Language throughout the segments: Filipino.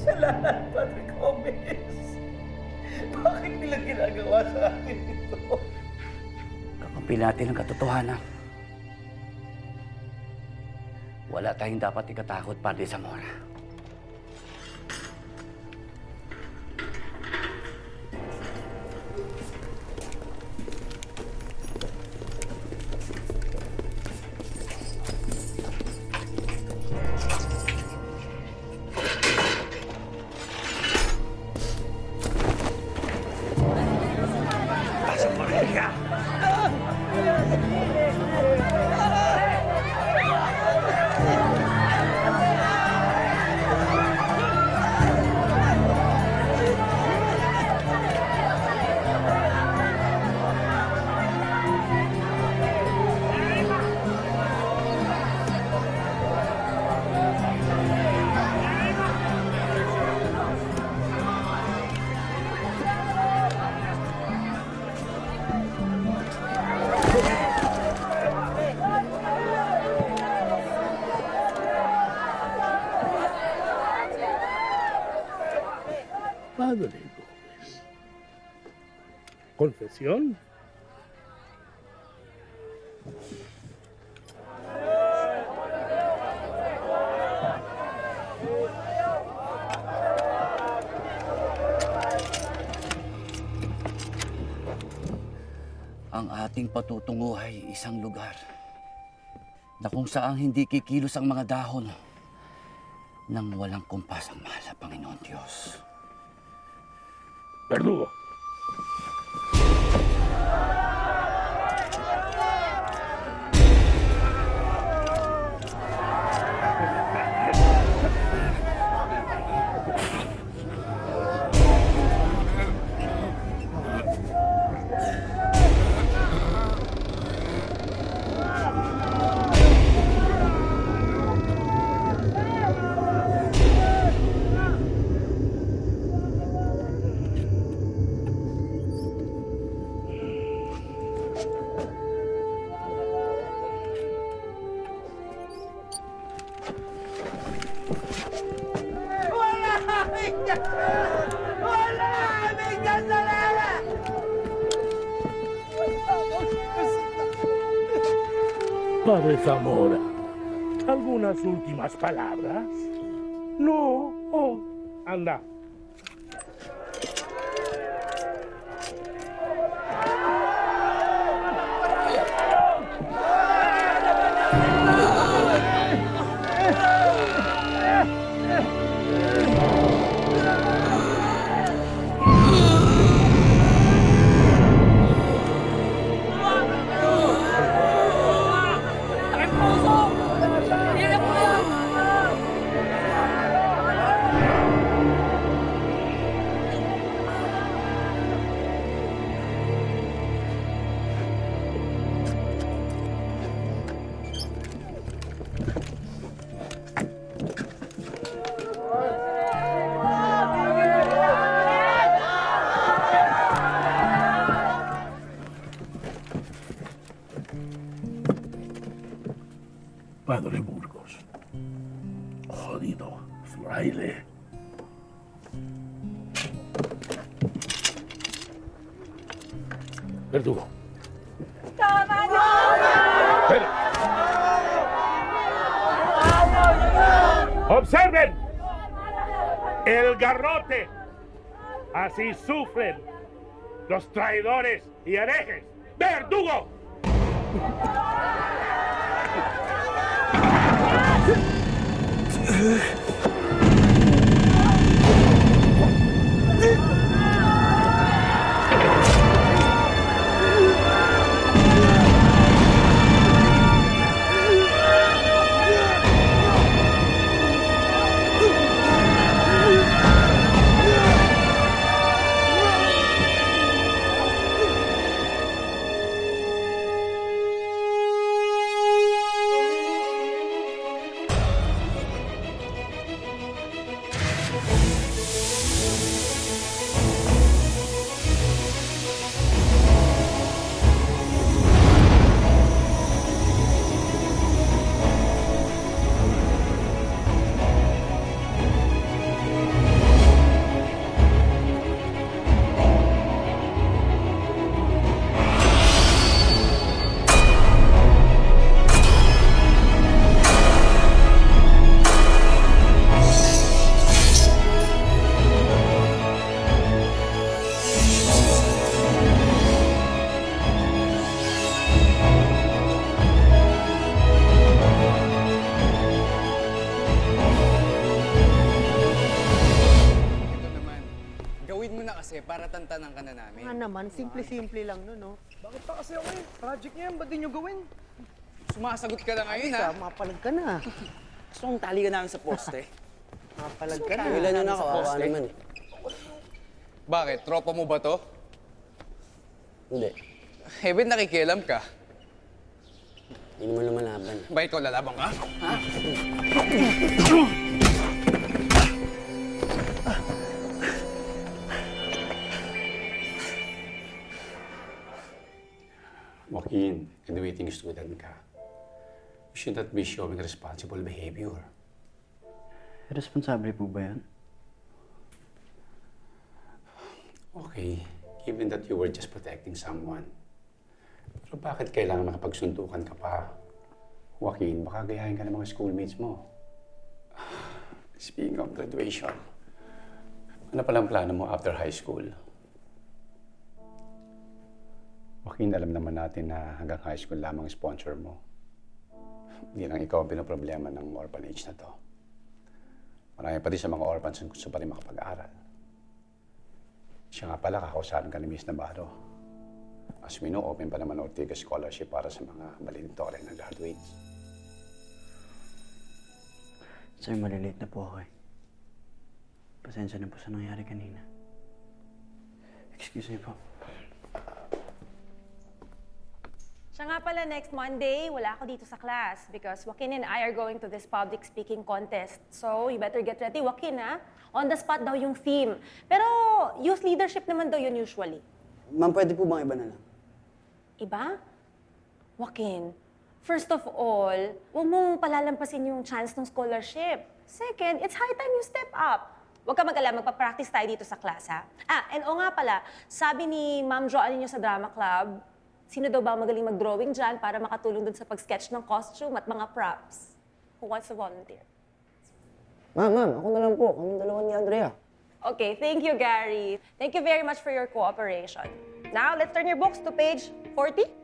kasalanan, Padre Gomez. Bakit nila ginagawa sa akin ito? Kakampi natin ang katotohanan. Wala tayong dapat ikatakot, Padre Zamora. Padre Gómez. ¿Confesión? Ang ating patutungo ay isang lugar na kung saan hindi kikilos ang mga dahon nang walang kumpas ang mahal na Panginoon Diyos. Verdugo. Padre Zamora, ¿algunas últimas palabras? No. Oh, anda. Padre Burgos. Jodido fraile. Verdugo. Espera. ¡Observen! El garrote. Así sufren los traidores y herejes. ¡Verdugo! na kasi para tantanan ka na namin. Nga naman, simple-simple lang nun, no? Bakit pa kasi ako eh? Project niya yan, ba't di nyo gawin? Sumasagot ka na ngayon, ha? Isa, mapalag ka na. Gusto kong tali ka namin sa poste. Mapalag ka na. Ilan na nakawawa naman eh. Bakit? Tropa mo ba to? Hindi. Eh, ba't nakikialam ka? Hindi naman lumalaban. Ba ikaw lalabang ka? Ha? Joaquin, graduating student ka. You should not be showing responsible behavior. Responsable po ba yan? Okay, given that you were just protecting someone. Pero bakit kailangan makapagsuntukan ka pa? Joaquin, baka gayahin ka ng mga schoolmates mo. Speaking of graduation, ano palang plano mo after high school? Joaquin, alam naman natin na hanggang high school lamang sponsor mo. Hindi lang ikaw ang pinoproblema ng orphanage na to. Marami pa rin sa mga orphans ang gusto pa rin makapag-aral. Siya nga pala, kakausapin ka ni Miss Navarro. As we know, open pa naman Ortega Scholarship para sa mga valedictorian na graduates. Sir, malilate na po ako eh. Pasensya na po sa nangyari kanina. Excuse me po. Siya nga pala, next Monday, wala ako dito sa class because Joaquin and I are going to this public speaking contest. So, you better get ready. Joaquin, ha? On the spot daw yung theme. Pero, youth leadership naman daw yun usually. Ma'am, pwede po bang iba na lang? Iba? Joaquin, first of all, huwag mong palalampasin yung chance ng scholarship. Second, it's high time you step up. Huwag ka mag-alala, magpa-practice tayo dito sa class, ha? And nga pala, sabi ni Ma'am Jo ninyo sa drama club, sino daw ba magaling mag-drawing dyan para makatulong dun sa pag-sketch ng costume at mga props? Who wants to volunteer? Ma'am, ako na lang po. Kaming dalawa ni Andrea. Okay, thank you, Gary. Thank you very much for your cooperation. Now, let's turn your books to page 40.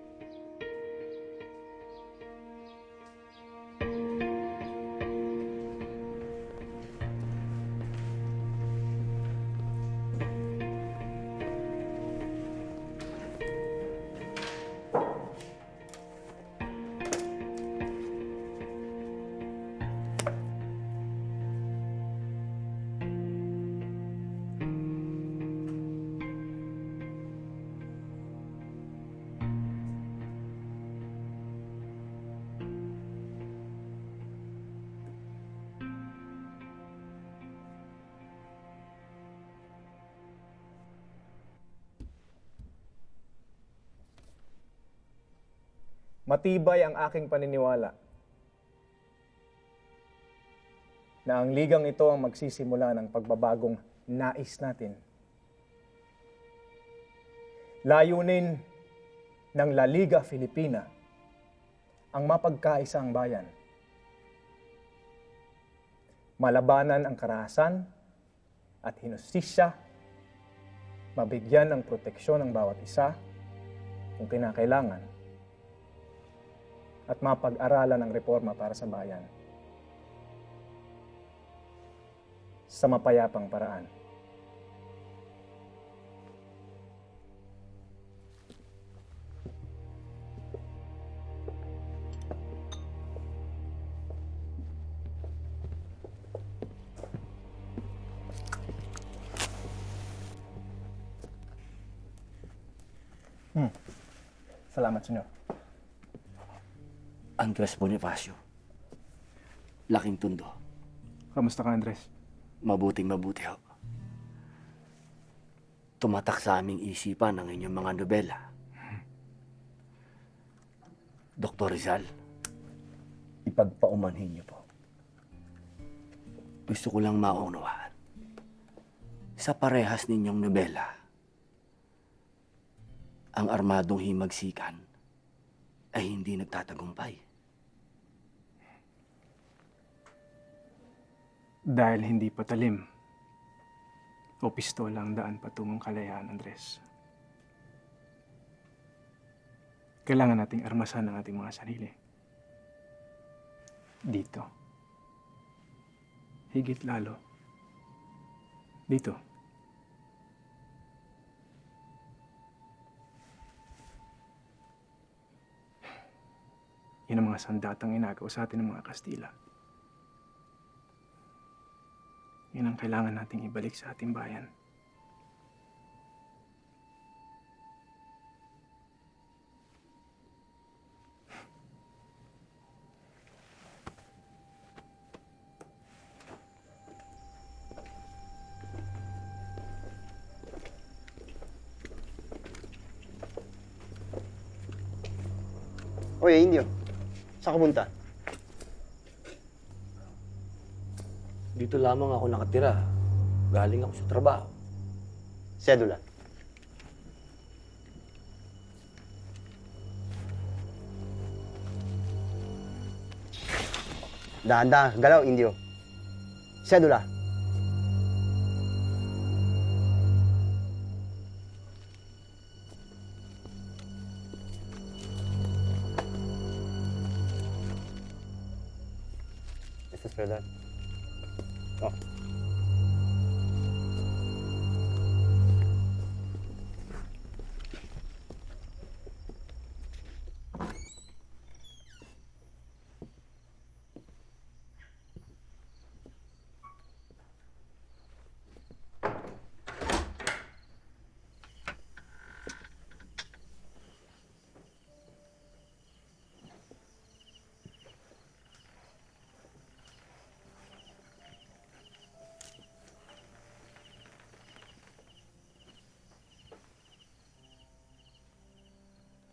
Matibay ang aking paniniwala na ang ligang ito ang magsisimula ng pagbabagong nais natin. Layunin ng La Liga Filipina ang mapagkaisa ang bayan. Malabanan ang karahasan at hinustisya, mabigyan ng proteksyon ng bawat isa kung kinakailangan, at mapag-aralan ng reforma para sa bayan sa mapayapang paraan. Salamat, senyor. Andres Bonifacio. Laking Tundo. Kamusta ka, Andres? Mabuting mabuti ho. Tumatak sa aming isipan ang inyong mga nobela. Dr. Rizal, ipagpaumanhin niyo po. Gusto ko lang maunawaan. Sa parehas ninyong nobela, ang armadong himagsikan ay hindi nagtatagumpay. Dahil hindi patalim o pistola ang daan patungong kalayaan, Andres. Kailangan nating armasan ang ating mga sarili. Dito. Higit lalo. Dito. Yan ang mga sandatang inagaw sa atin ng mga Kastila. Yan ang kailangan nating ibalik sa ating bayan. Oy, Indio. Saan ka punta? Dito lamang ako nakatira. Galing ako sa trabaho. Sedula. Dahan-dahan, galaw, Indio. Sedula. Este es verdad. Oh.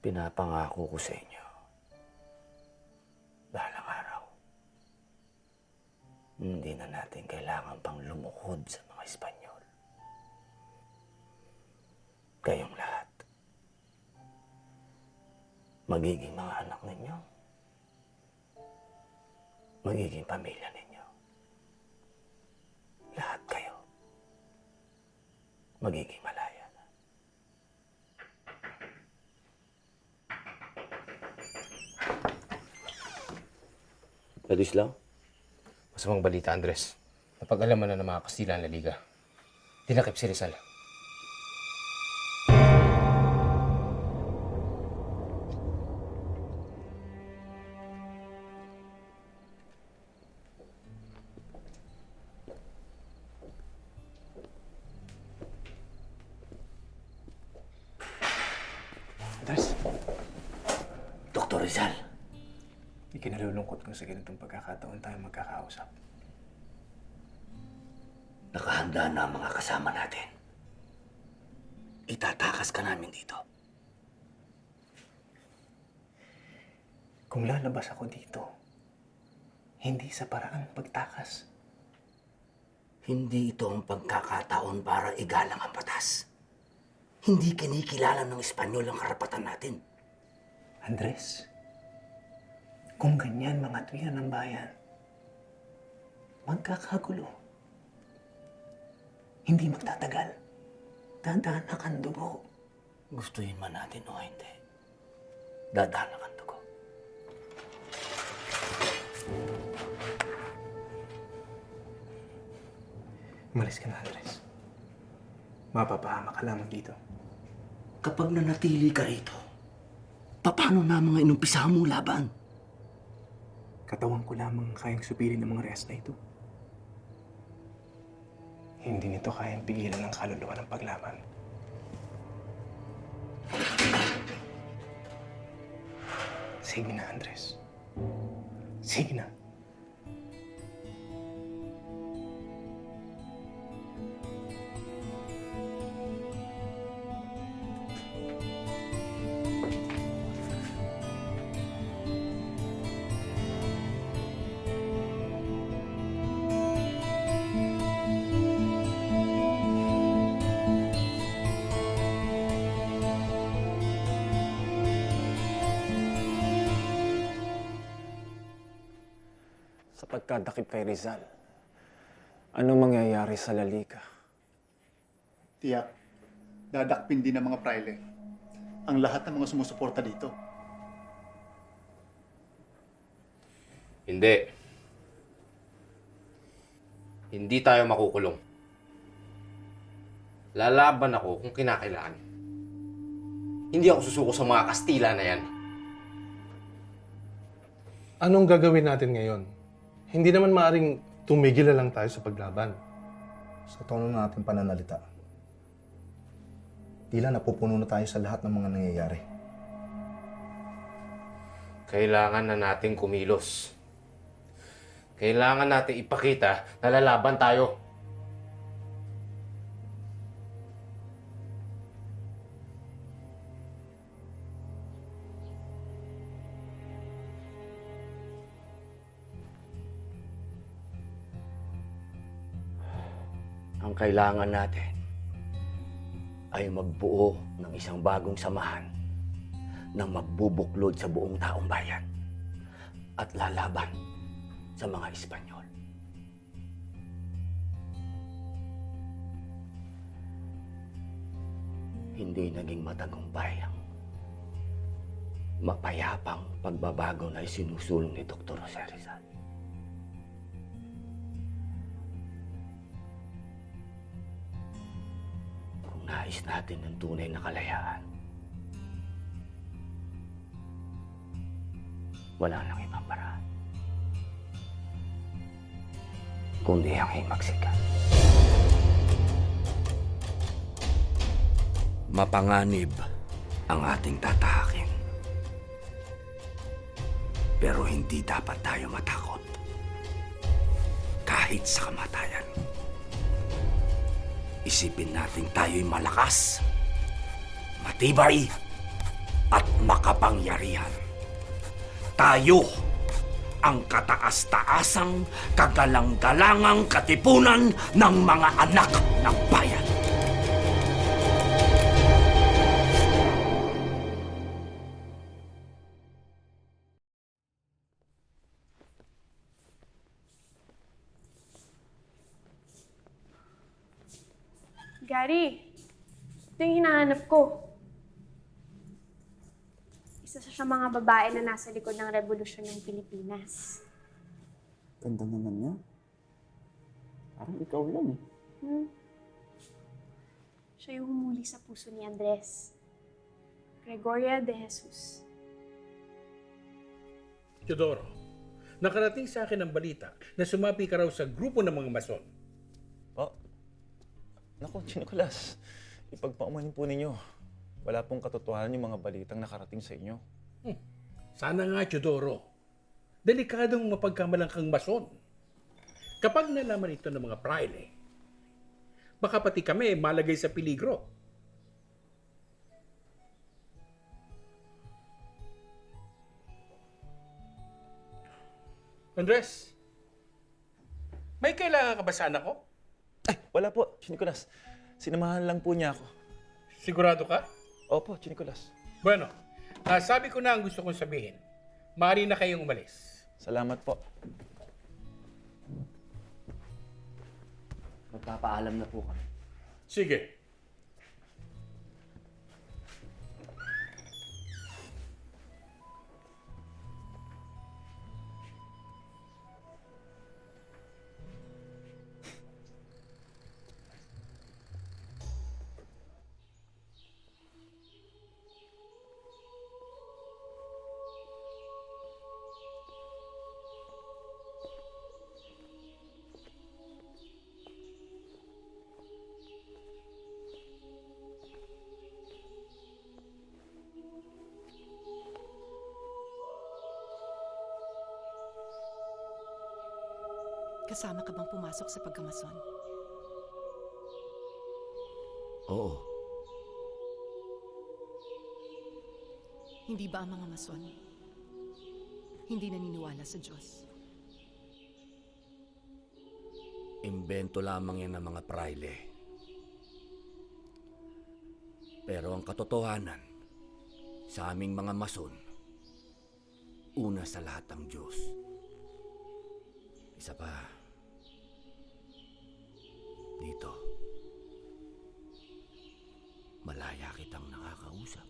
Pinapangako ko sa inyo, balang araw, hindi na natin kailangan pang lumukod sa mga Espanyol. Kayong lahat, magiging mga anak ninyo, magiging pamilya ninyo. Lahat kayo, magiging malaya. Ladislaw? Masamang balita, Andres. Napag-alaman na ng mga Kastila ang La Liga. Tinakip si Rizal. Andres, Dr. Rizal, ikinalulungkot ko sa ganitong pagkakataon tayo magkakausap. nakahanda na ang mga kasama natin. Itatakas ka namin dito. Kung lalabas ako dito, hindi sa paraan pagtakas. Hindi ito ang pagkakataon para igalang ang batas. Hindi kinikilala ng Espanyol ang karapatan natin. Andres, kung ganyan mga tuyan ng bayan, magkakagulo. Hindi magtatagal. Dadanak ang dugo. Gustuhin man natin o hindi, dadanak ang dugo. Umalis ka na, Andres. Mapapahama ka lamang dito. Kapag nanatili ka rito, paano na mga inumpisahan mong laban? Katawan ko lamang kayang supilin ng mga rehas na ito. Hindi nito kayang pigilan ng kaluluwa ng paglaban. Sige na, Andres. Sige na. Sa pagkadakip kay Rizal, anong mangyayari sa La Liga? Tiyak, dadakpin din ng mga praile ang lahat ng mga sumusuporta dito. Hindi. Hindi tayo makukulong. Lalaban ako kung kinakailangan. Hindi ako susuko sa mga Kastila na yan. Anong gagawin natin ngayon? Hindi naman maaring tumigil na lang tayo sa paglaban. Sa tono natin pananalita, tila napupuno na tayo sa lahat ng mga nangyayari. Kailangan na nating kumilos. Kailangan natin ipakita na lalaban tayo. Ang kailangan natin ay magbuo ng isang bagong samahan na magbubuklod sa buong taong bayan at lalaban sa mga Espanyol. Hindi naging matagumpay ang mapayapang pagbabago na isinusulong ni Dr. Jose Rizal. Kung nais natin ng tunay na kalayaan, wala nang ibang paraan kundi ang himagsikan. Mapanganib ang ating tatahakin. Pero hindi dapat tayo matakot. Kahit sa kamatayan. Isipin natin tayo'y malakas, matibay, at makapangyarihan. Tayo ang kataas-taasang, kagalang-galangang katipunan ng mga anak ng bayan. Gary, ito yung hinahanap ko. Isa siya sa mga babae na nasa likod ng revolusyon ng Pilipinas. Ganda naman niya. Parang ikaw lang. Siya yung humuli sa puso ni Andres. Gregoria de Jesus. Teodoro, nakarating sa akin ang balita na sumapi ka raw sa grupo ng mga mason. Naku, Nicolas, ipagpaumanin po ninyo. Wala pong katotohanan yung mga balitang nakarating sa inyo. Sana nga, Teodoro. Delikadong mapagkamalang kang mason. Kapag nalaman ito ng mga praile, baka pati kami malagay sa peligro. Andres, may kailangan ka ba sana ko? Ay, wala po, Nicolas. Sinamahan lang po niya ako. Sigurado ka? Opo, Nicolas. Bueno, sabi ko na ang gusto kong sabihin. Maaari na kayong umalis. Salamat po. Magpapaalam na po kami. Sige. Kasama ka bang pumasok sa pagkamason? Oo. Hindi ba ang mga mason hindi naniniwala sa Diyos? Imbento lamang yan ng mga praile. Pero ang katotohanan, sa aming mga mason, una sa lahat ang Diyos. Isa pa, dito, malaya kitang nakakausap.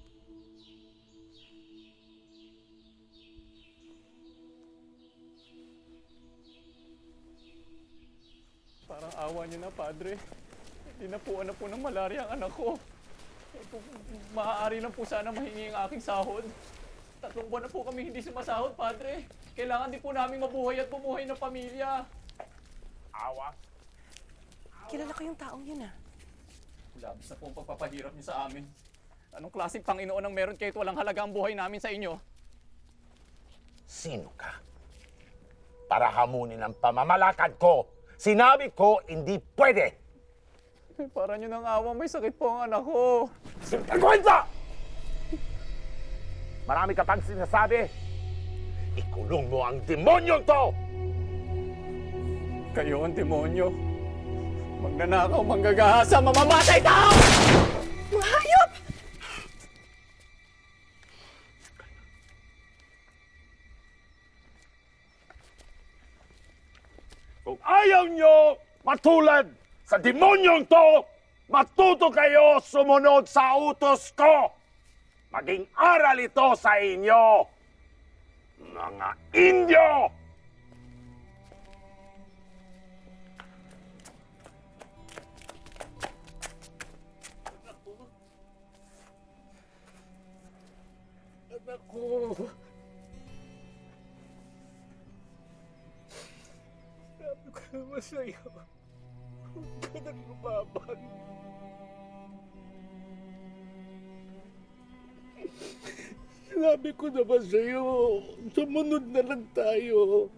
Parang awa niyo na, Padre. Dinapuan na po ng malarya ang anak ko. Maaari na po sana mahingi ang aking sahod. 3 buwan na po kami hindi sumasahod, Padre. Kailangan din po namin mabuhay at bumuhay ng pamilya. Awa. Kilala ko yung taong yun ah. Labis na po ang pagpapahirap niyo sa amin. Anong klaseng Panginoon ang meron kahit walang halaga ang buhay namin sa inyo? Sino ka? Para hamunin ang pamamalakad ko. Sinabi ko, hindi pwede. Para niyo ng awa, may sakit po ang anak ko. Sinagkwenta! Marami ka pang sinasabi. Ikulong mo ang demonyong to! Kayo ang demonyo. Magnanakaw, manggagahasa, mamamatay tao! Mga hayop! Kung ayaw nyo matulad sa demonyong to, matuto kayo sumunod sa utos ko. Maging aral ito sa inyo, mga Indio! Anak ko. Sabi ko naman sa'yo, huwag ka nang lumaban. Sabi ko naman sa'yo, sumunod na lang tayo.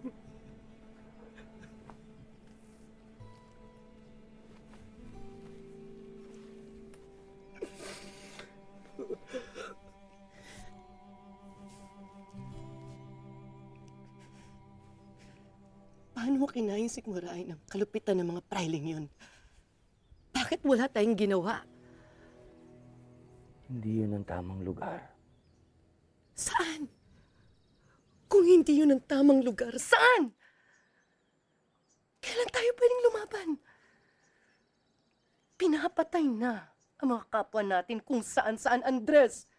Paano mo kinayang sikmurain ang kalupitan ng mga prailing yun? Bakit wala tayong ginawa? Hindi yun ang tamang lugar. Saan? Kung hindi yun ang tamang lugar, saan? Kailan tayo pwedeng lumaban? Pinapatay na ang mga kapwa natin kung saan-saan, Andres.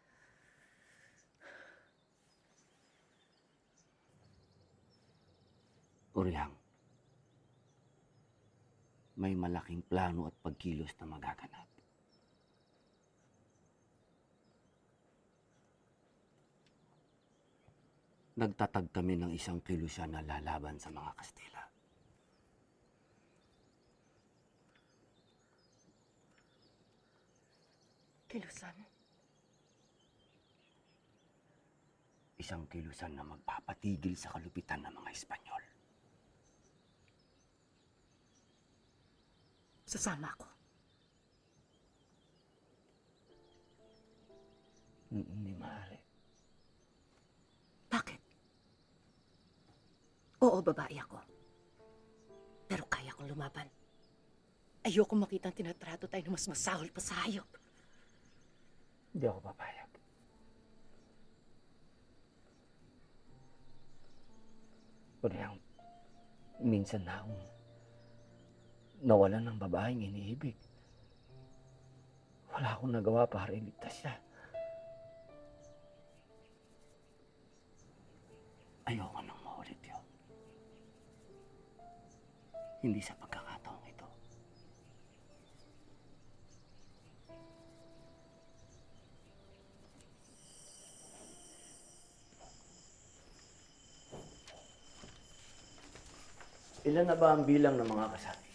Uriang, may malaking plano at pagkilos na magaganap. Nagtatag kami ng isang kilusyan na lalaban sa mga Kastila. Kilusan? Isang kilusan na magpapatigil sa kalupitan ng mga Espanyol. Sasama ako. Hindi maaari. Bakit? Oo, babae ako. Pero kaya kong lumaban. Ayoko makita ang tinatrato tayo na mas masahol pa sa hayop. Hindi ako papayag. Uriang, minsan na akong nawalan ng babaeng iniibig. Wala akong nagawa para iligtas siya. Ayoko nang maulit yun. Hindi sa pagkakataong ito. Ilan na ba ang bilang ng mga kasapi?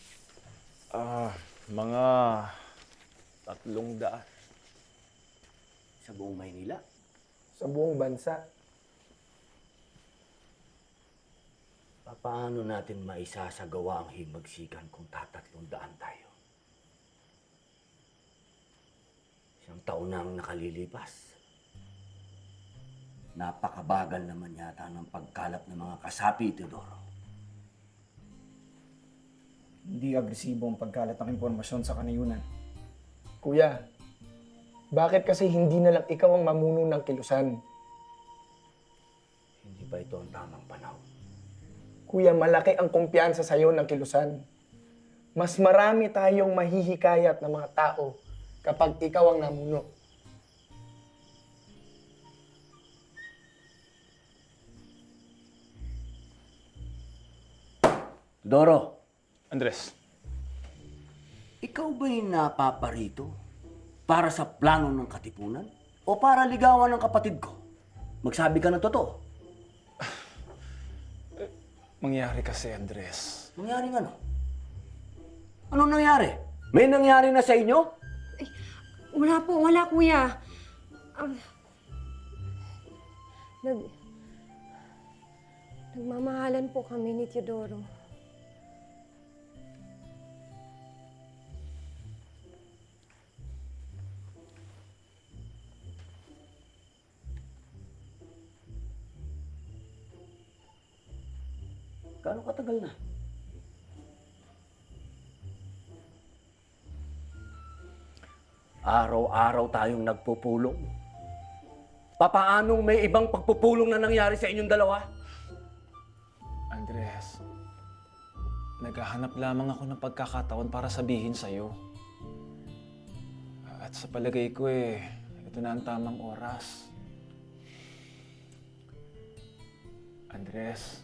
Mga 300. Sa buong Maynila? Sa buong bansa. Paano natin maisasagawa ang himagsikan kung 300 tayo? 1 taon na ang nakalilipas. Napakabagal naman yata ng pagkalap ng mga kasapi, Teodoro. Hindi agresibo ang pagkalat ng impormasyon sa kanayunan. Kuya, bakit kasi hindi na lang ikaw ang mamuno ng kilusan? Hindi ba ito ang tamang panahon? Kuya, malaki ang kumpiyansa sa'yo ng kilusan. Mas marami tayong mahihikayat ng mga tao kapag ikaw ang namuno. Doro. Andres. Ikaw ba'y napaparito para sa plano ng katipunan o para ligawan ng kapatid ko? Magsabi ka ng totoo. Mangyari kasi, Andres. Nangyari ano? Anong nangyari? May nangyari na sa inyo? Wala po, wala kuya. Nagmamahalan po kami ni Teodoro. Gaano katagal na? Araw-araw tayong nagpupulong. Papaanong may ibang pagpupulong na nangyari sa inyong dalawa? Andres, naghahanap lamang ako ng pagkakataon para sabihin sa'yo. At sa palagay ko ito na ang tamang oras. Andres,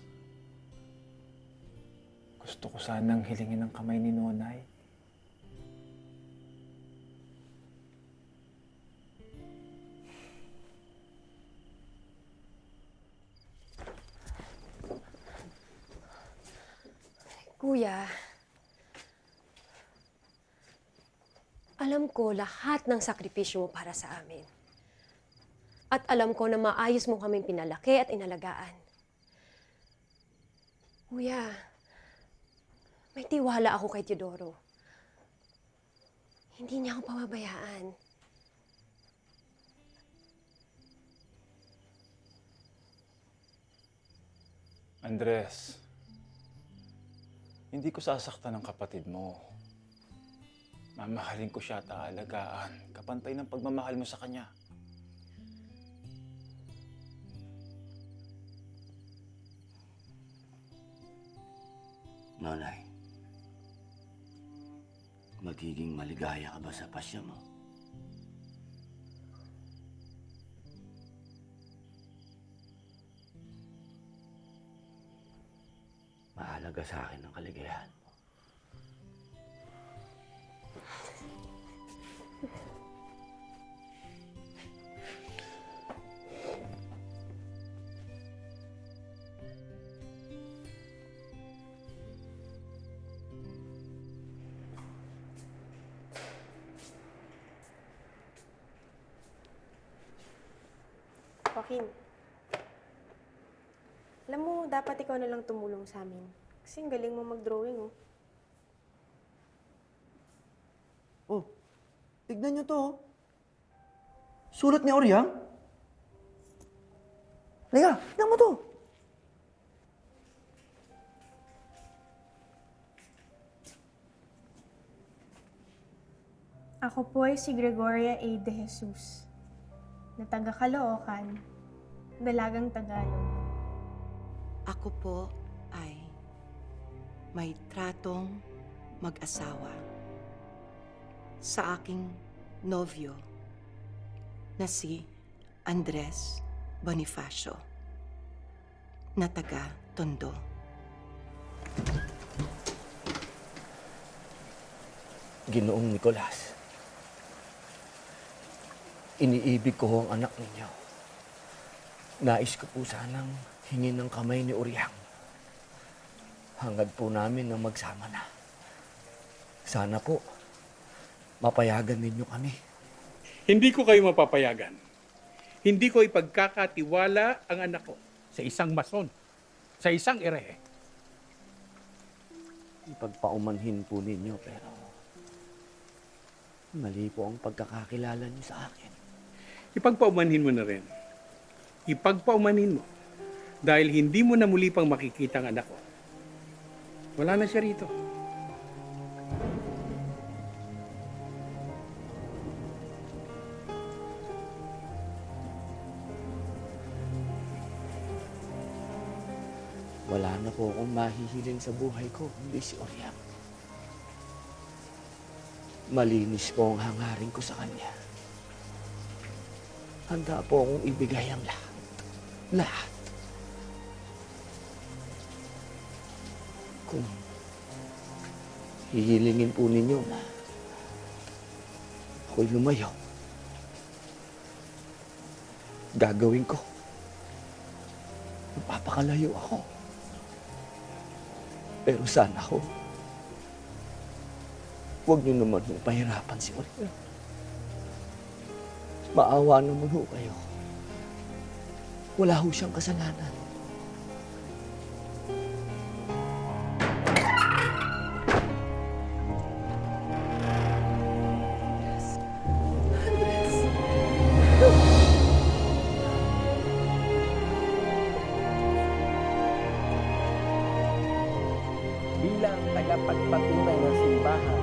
gusto ko sanang hilingin ang kamay ni Nonay. Kuya, alam ko lahat ng sakripisyo mo para sa amin. At alam ko na maayos mo kaming pinalaki at inalagaan. Kuya, may tiwala ako kay Teodoro. Hindi niya ako pababayaan. Andres, hindi ko sasaktan ang kapatid mo. Mamahalin ko siya at aalagaan, kapantay ng pagmamahal mo sa kanya. Nonay, magiging maligaya ka ba sa pasya mo? Mahalaga sa akin ang kaligayahan mo. Joaquin, alam mo, dapat ikaw na lang tumulong sa amin. Kasi ang galing mo mag-drawing, oh. Oh, tignan nyo to, oh. Sulat ni Oriang. Halika, tignan mo to. Ako po ay si Gregoria A. de Jesus, na taga Caloocan, dalagang Tagalog. Ako po ay may tratong mag-asawa sa aking nobyo na si Andres Bonifacio na taga Tondo. Ginoong Nicolas, iniibig ko ang anak ninyo. Nais ko po sanang hingin ng kamay ni Oriang. Hangad po namin na magsama na. Sana po, mapayagan ninyo kami. Hindi ko kayo mapapayagan. Hindi ko ipagkakatiwala ang anak ko sa isang mason, sa isang erehe. Ipagpaumanhin po ninyo, pero mali po ang pagkakakilala niyo sa akin. Ipagpaumanhin mo na rin. Ipagpaumanhin mo. Dahil hindi mo na muli pang makikita ang anak ko. Wala na siya rito. Wala na po akong mahihiling sa buhay ko, hindi si Oriang. Malinis po ang hangarin ko sa kanya. Handa po akong ibigay ang lahat. Lahat. Kung hihilingin po ninyo na ako'y lumayo, gagawin ko. Papakalayo ako. Pero sana ho, huwag niyo naman ho pahirapan si Maria. Maawa naman ho kayo. Wala ho siyang kasalanan. Bilang tagapagpatunay ng simbahan,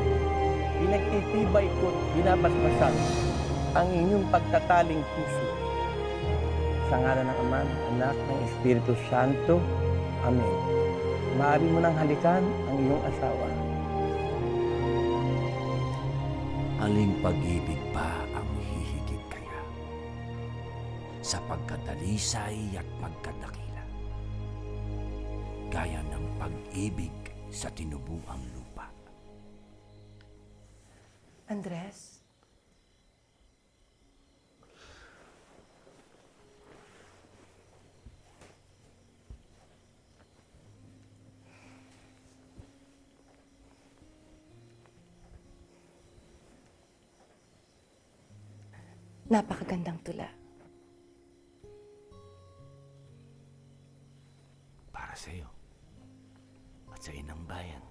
pinagtitibay ko't binabasbasan ang inyong pagtataling puso. Sa ngalan ng Ama, ng Anak, ng Espiritu Santo. Amen. Maaari mo nang halikan ang iyong asawa. Aling pag-ibig pa ang hihigit kaya sa pagkadalisay at pagkadakila, gaya ng pag-ibig sa tinubuang lupa. Andres? Napakagandang tula. Para sa iyo at sa inang bayan.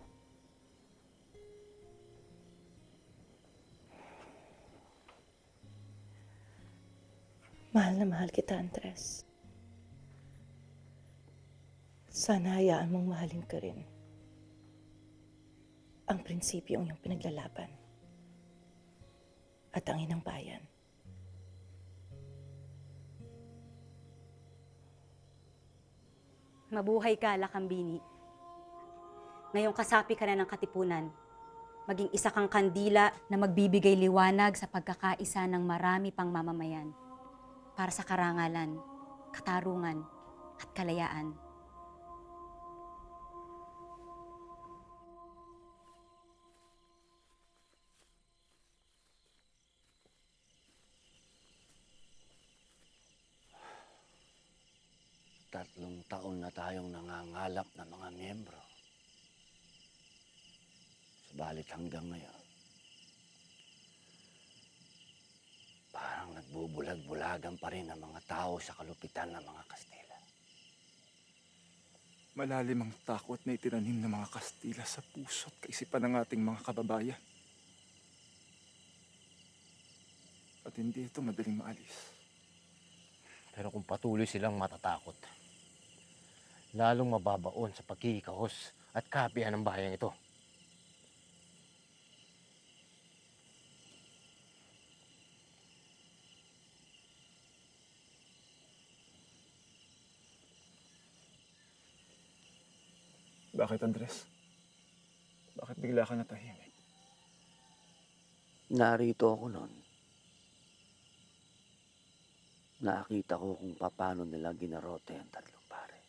Mahal na mahal kita, Andres. Sana hayaan mong mahalin ka rin ang prinsipyong iyong pinaglalaban at ang inang bayan. Mabuhay ka, Lakambini. Ngayong kasapi ka na ng katipunan, maging isa kang kandila na magbibigay liwanag sa pagkakaisa ng marami pang mamamayan para sa karangalan, katarungan, at kalayaan. Tatlong taon na tayong nangangalap na mga miyembro. Subalit hanggang ngayon, parang nagbubulag-bulagan pa rin ang mga tao sa kalupitan ng mga Kastila. Malalim ang takot na itinanim ng mga Kastila sa puso't kaisipan ng ating mga kababayan. At hindi ito madaling maalis. Pero kung patuloy silang matatakot, lalong mababaon sa pagkikahos at kapihan ng bayang ito. Bakit, Andres? Bakit bigla ka natahimik? Narito ako noon. Nakita ko kung paano nila ginarote ang tatlong pare.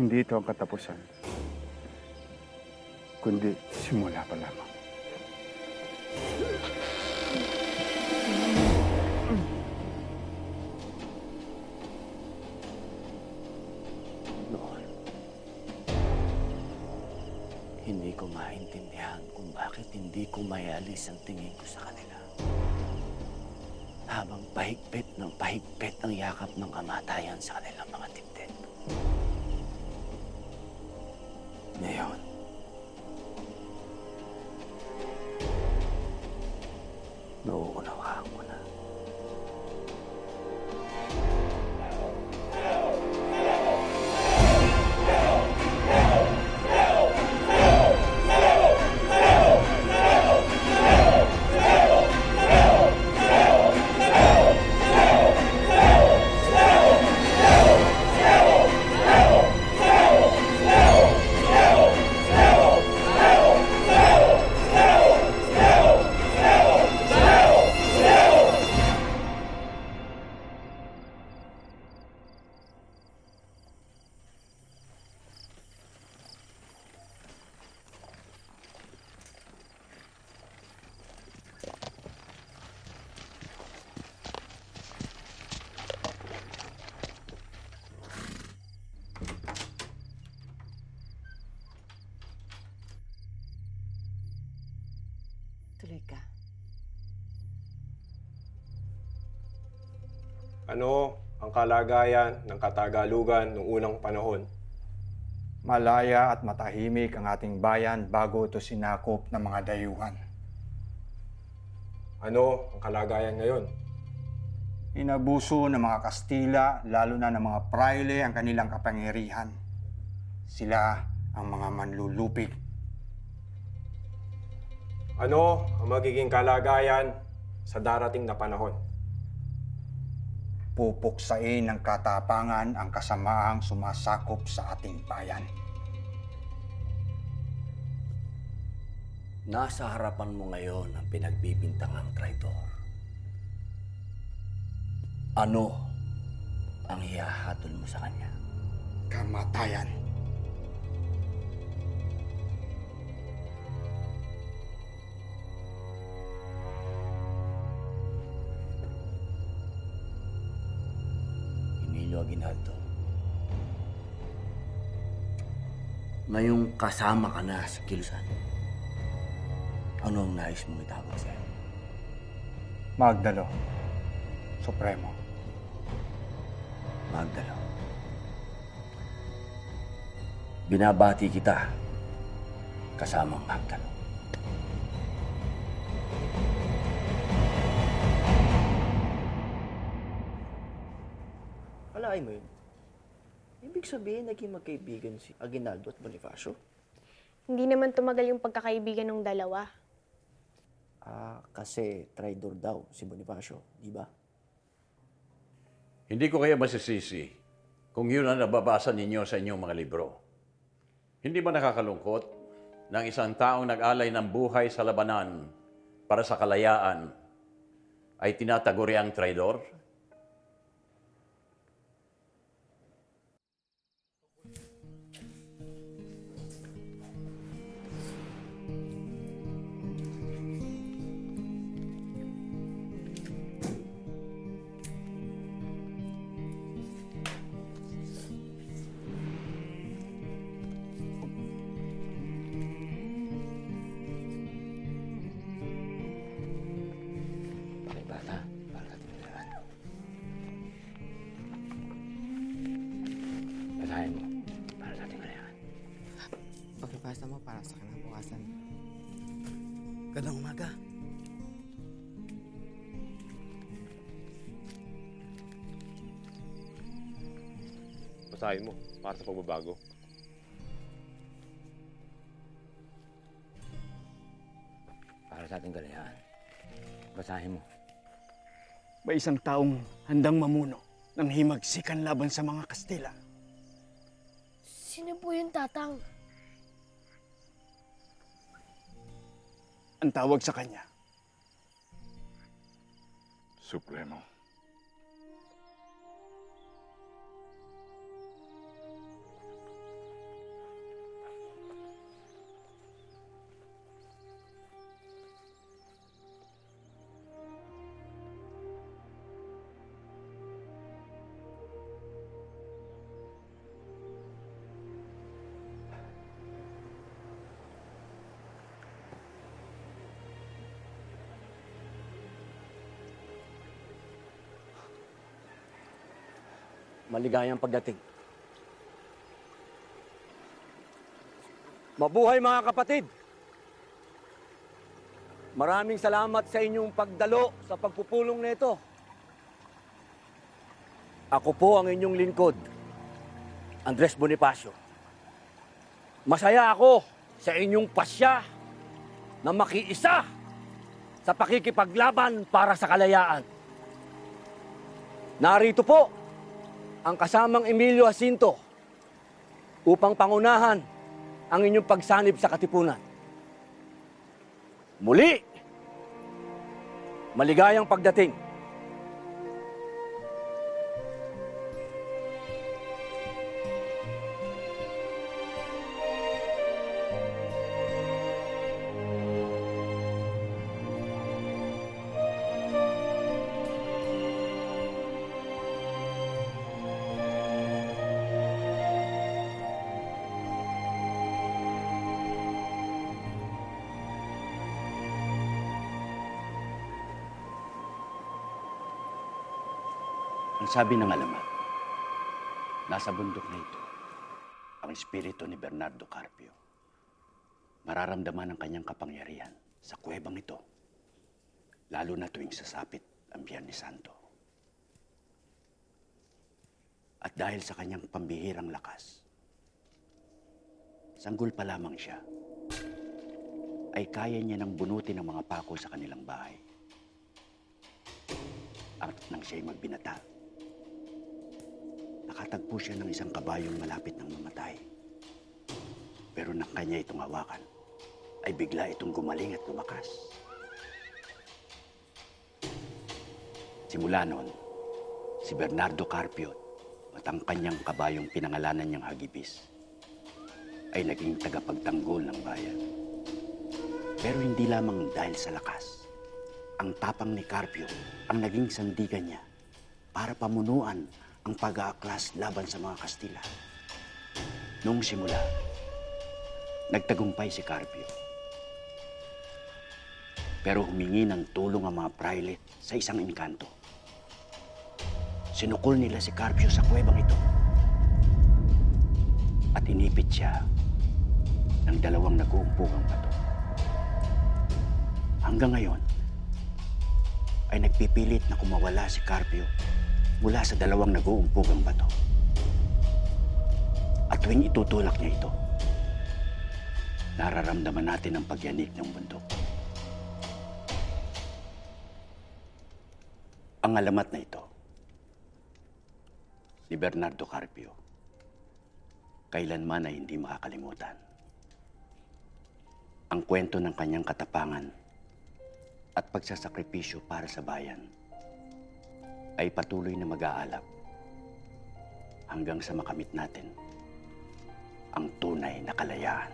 Hindi ito ang katapusan, kundi simula pa lamang. Noon, hindi ko maintindihan kung bakit hindi ko maialis ang tingin ko sa kanila. Habang pahigpit ang yakap ng kamatayan sa kanilang mga dibdib. Ngayon, nauunawaan ko na. Tuloy ka. Ano ang kalagayan ng Katagalugan noong unang panahon? Malaya at matahimik ang ating bayan bago ito sinakop ng mga dayuhan. Ano ang kalagayan ngayon? Inabuso ng mga Kastila, lalo na ng mga praile ang kanilang kapangyarihan. Sila ang mga manlulupig. Ano ang magiging kalagayan sa darating na panahon? Pupuksain ng katapangan ang kasamaang sumasakop sa ating bayan. Nasa harapan mo ngayon ang pinagbibintangang traitor. Ano ang hihahatol mo sa kanya? Kamatayan. Emilio Aguinaldo, ngayong kasama ka na sa kilusan, ano ang nais mong itawag sa'yo? Magdalo. Supremo. Magdalo. Binabati kita kasamang Magdalo. Alaay mo yun? Ibig sabihin, naging magkaibigan si Aguinaldo at Bonifacio? Hindi naman tumagal yung pagkakaibigan ng dalawa. Kasi traidor daw si Bonifacio, di ba? Hindi ko kaya masisisi kung yun ang nababasa ninyo sa inyong mga libro. Hindi ba nakakalungkot na ang isang taong nag-alay ng buhay sa labanan para sa kalayaan ay tinataguri ang traidor? Basahin mo para sa ating kalayahan. Pagkabasa mo para sa kinabukasan. Gandang umaga. Basahin mo para sa pagbabago. Para sa ating kalayahan. Basahin mo. May isang taong handang mamuno ng himagsikan laban sa mga Kastila. Sino po yung tatang? Ang tawag sa kanya, Supremo. Maligayang pagdating. Mabuhay mga kapatid! Maraming salamat sa inyong pagdalo sa pagpupulong nito. Ako po ang inyong lingkod, Andres Bonifacio. Masaya ako sa inyong pasya na makiisa sa pakikipaglaban para sa kalayaan. Narito po ang kasamang Emilio Jacinto upang pangunahan ang inyong pagsanib sa katipunan. Muli, maligayang pagdating. Ang sabi ng alamat, nasa bundok na ito ang espiritu ni Bernardo Carpio. Mararamdaman ang kanyang kapangyarihan sa kuwebang ito, lalo na tuwing sasapit ang Biyernes Santo. At dahil sa kanyang pambihirang lakas, sanggol pa lamang siya, ay kaya niya nang bunutin ang mga pako sa kanilang bahay. At nang siya'y magbinata, nakatagpo siya ng isang kabayong malapit ng mamatay. Pero nang kanya itong hawakan, ay bigla itong gumaling at lumakas. Simula noon, si Bernardo Carpio at ang kanyang kabayong pinangalanan niyang Hagibis ay naging tagapagtanggol ng bayan. Pero hindi lamang dahil sa lakas, ang tapang ni Carpio ang naging sandigan niya para pamunuan ang pag-aaklas laban sa mga Kastila. Noong simula, nagtagumpay si Carpio. Pero humingi ng tulong ang mga praile sa isang engkanto. Sinukol nila si Carpio sa kuwebang ito. At inipit siya ng 2 nag-uumpugang bato. Hanggang ngayon, ay nagpipilit na kumawala si Carpio mula sa 2 nag-uumpugang bato. At tuwing itutulak niya ito, nararamdaman natin ang pagyanig ng bundok. Ang alamat na ito, ni Bernardo Carpio, kailanman ay hindi makakalimutan. Ang kwento ng kanyang katapangan at pagsasakripisyo para sa bayan ay patuloy na mag-aalab hanggang sa makamit natin ang tunay na kalayaan.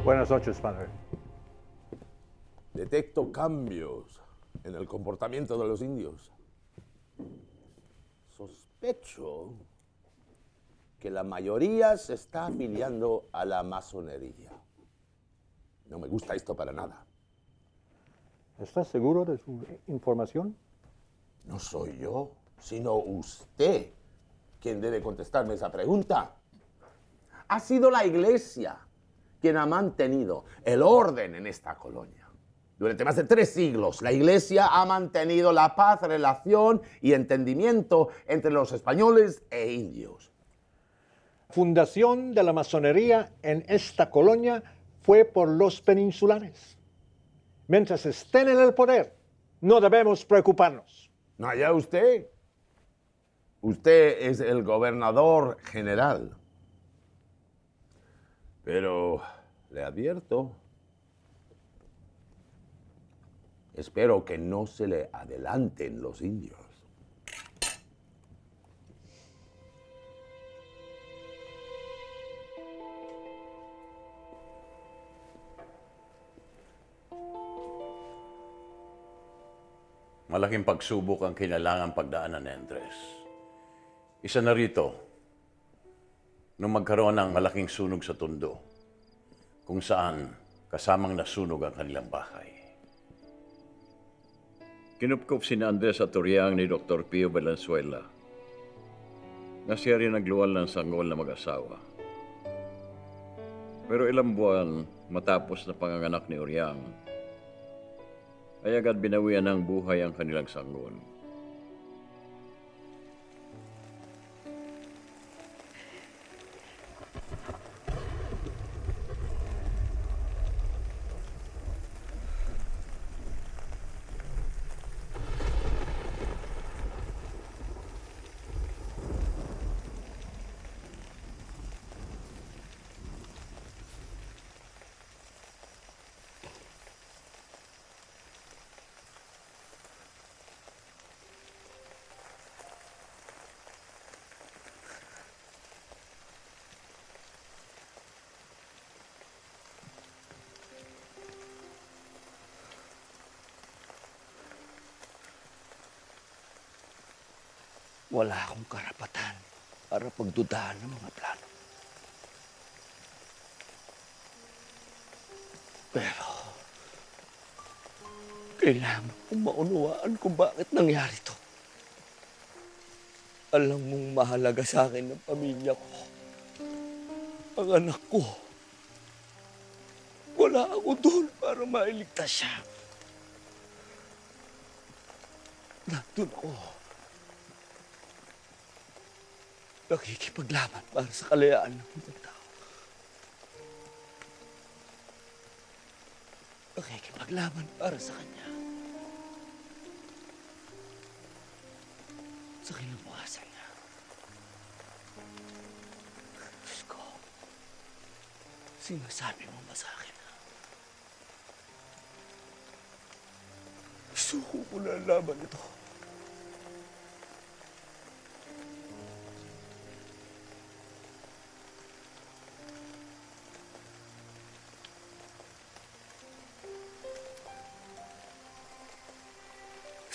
Buenas noches, padre. Detecto cambios en el comportamiento de los indios. Sospecho que la mayoría se está afiliando a la masonería. No me gusta esto para nada. ¿Estás seguro de su información? No soy yo, sino usted quien debe contestarme esa pregunta. Ha sido la Iglesia quien ha mantenido el orden en esta colonia. Durante más de 3 siglos, la Iglesia ha mantenido la paz, relación y entendimiento entre los españoles e indios. Fundación de la masonería en esta colonia fue por los peninsulares. Mientras estén en el poder, no debemos preocuparnos. No, ya usted. Usted es el gobernador general. Pero le advierto, espero que no se le adelanten los indios. Malaking pagsubok ang kailangan pagdaanan ni Andres. Isa na rito, nung magkaroon ng malaking sunog sa Tondo, kung saan kasamang nasunog ang kanilang bahay. Kinupkup si Andres at Toriang ni Dr. Pio Valenzuela na siya rin nagluwal ng sanggol na mag-asawa. Pero ilang buwan matapos na panganganak ni Toriang, ay agad binawian ng buhay ang kanilang sanggol. wala akong karapatan para pagdudahan ng mga plano. Pero, kailangan kong maunawaan kung bakit nangyari to. Alam mong mahalaga sa akin ng pamilya ko. Ang anak ko. Wala ako doon para mailigtas siya. Nandun ako. Nakikipaglaban para sa kalayaan ng mga tao. Nakikipaglaban para sa kanya. Sa kinabukasan niya. Diyos ko, sinasabi mo ba sa akin na gusto ko na laban ito?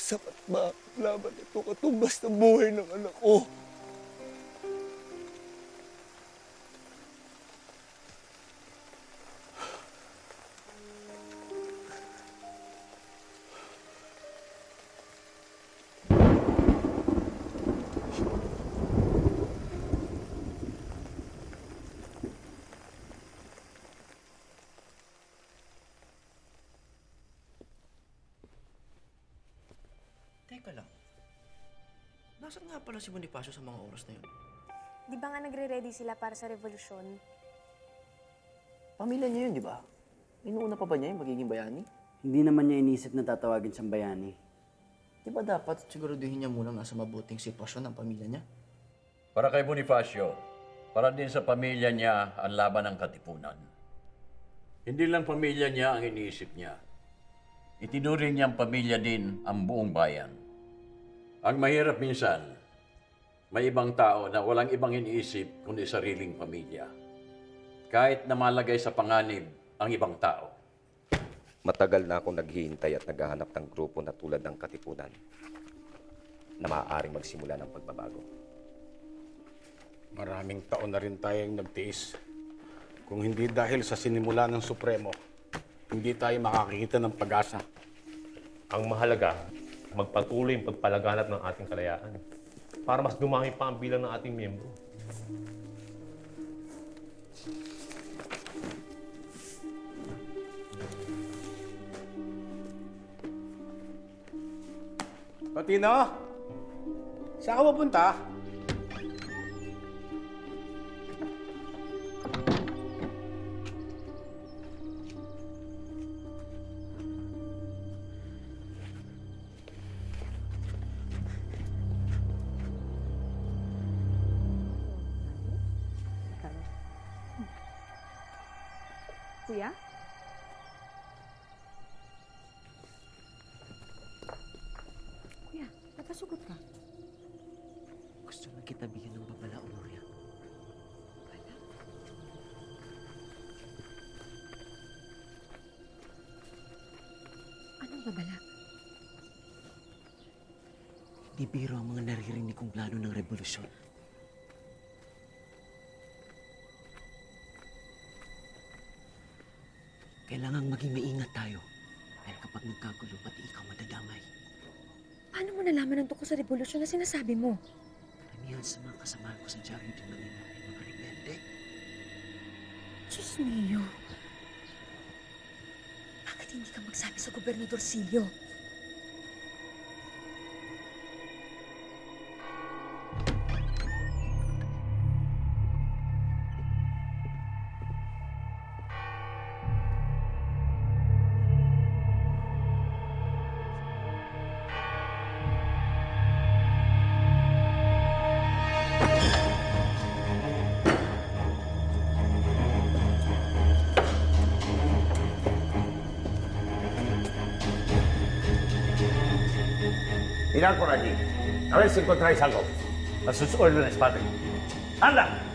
Sapat ba ang laban ito katumbas ng buhay ng anak ko? Teka lang. Nasaan nga pala si Bonifacio sa mga oras na yun? Di ba nga nagre-ready sila para sa revolusyon? Pamilya niya yun, di ba? Inuuna pa ba niya yung magiging bayani? Hindi naman niya inisip na tatawagin siyang bayani. Di ba dapat siguraduhin niya munang nasa mabuting sitwasyon ang pamilya niya? Para kay Bonifacio, para din sa pamilya niya ang laban ng katipunan. Hindi lang pamilya niya ang iniisip niya. Itinuring niyang pamilya din ang buong bayan. Ang mahirap minsan, may ibang tao na walang ibang iniisip kundi sariling pamilya. Kahit na malagay sa panganib ang ibang tao. Matagal na akong naghihintay at naghahanap ng grupo na tulad ng Katipunan na maaaring magsimula ng pagbabago. Maraming taon na rin tayong nagtiis. Kung hindi dahil sa sinimula ng Supremo, hindi tayo makakikita ng pag-asa. Ang mahalaga, magpatuloy ang pagpalaganap ng ating kalayaan para mas dumami pa ang bilang ng ating miyembro. Patino, saan ka pupunta? Kuya? Kuya, napasugot ka. Gusto na kita bigyan ng babala, Honoria. Anong babala? Hindi biro ang mga naririnig kong plano ng revolusyon. Kailangang maging maingat tayo. Dahil kapag nagkagulo, pati ikaw madadamay. Paano mo nalaman ang tungkol sa revolusyon na sinasabi mo? Karamihan sa mga kasamahan ko sa Diaryo de Manila ay mga rebelde. Diyos niyo. Bakit hindi ka magsabi sa Gobernador Silio? Mirad por allí. A ver si encontráis algo. A sus órdenes, padre. ¡Anda!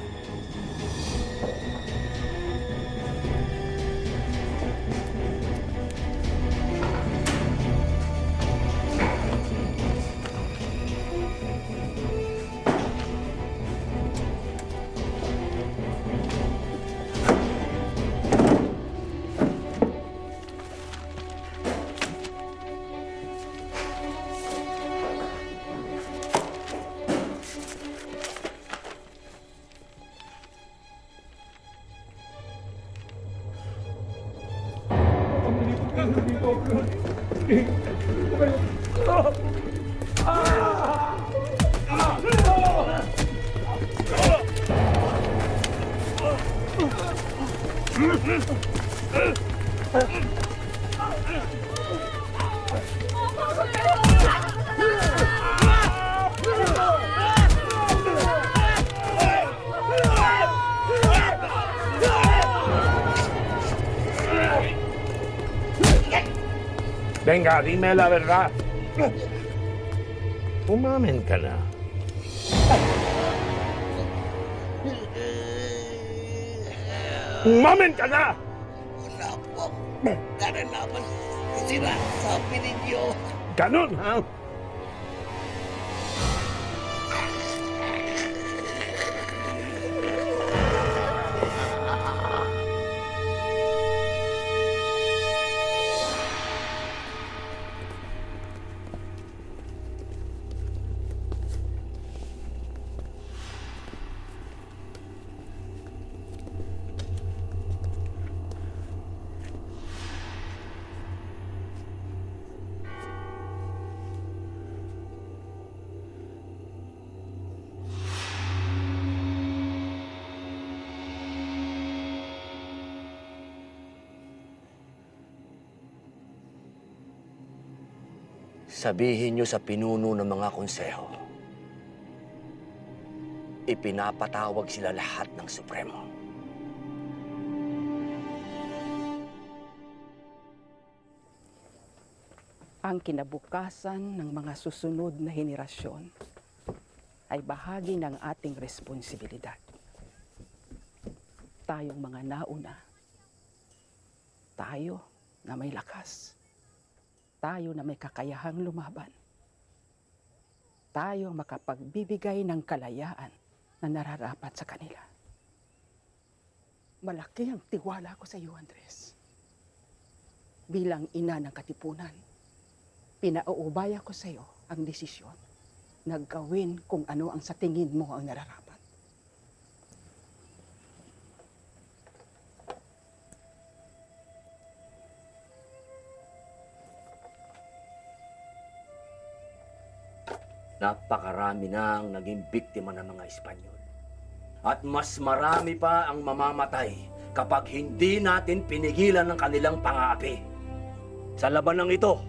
Venga, dime la verdad. Umamin ka na. Umamin ka na! Wala po. Karanaman sinasabi ninyo. Ganun, ha? Sabihin niyo sa pinuno ng mga konseho, ipinapatawag sila lahat ng Supremo. Ang kinabukasan ng mga susunod na henerasyon ay bahagi ng ating responsibilidad. Tayong mga nauna, tayo na may lakas, tayo na may kakayahang lumaban, tayo ang makapagbibigay ng kalayaan na nararapat sa kanila. Malaki ang tiwala ko sa iyo, Andres. Bilang ina ng Katipunan, pinauubaya ko sa iyo ang desisyon na gawin kung ano ang sa tingin mo ang nararapat. Napakarami na ang naging biktima ng mga Espanyol. At mas marami pa ang mamamatay kapag hindi natin pinigilan ang kanilang pang-aapi. Sa labanang ito,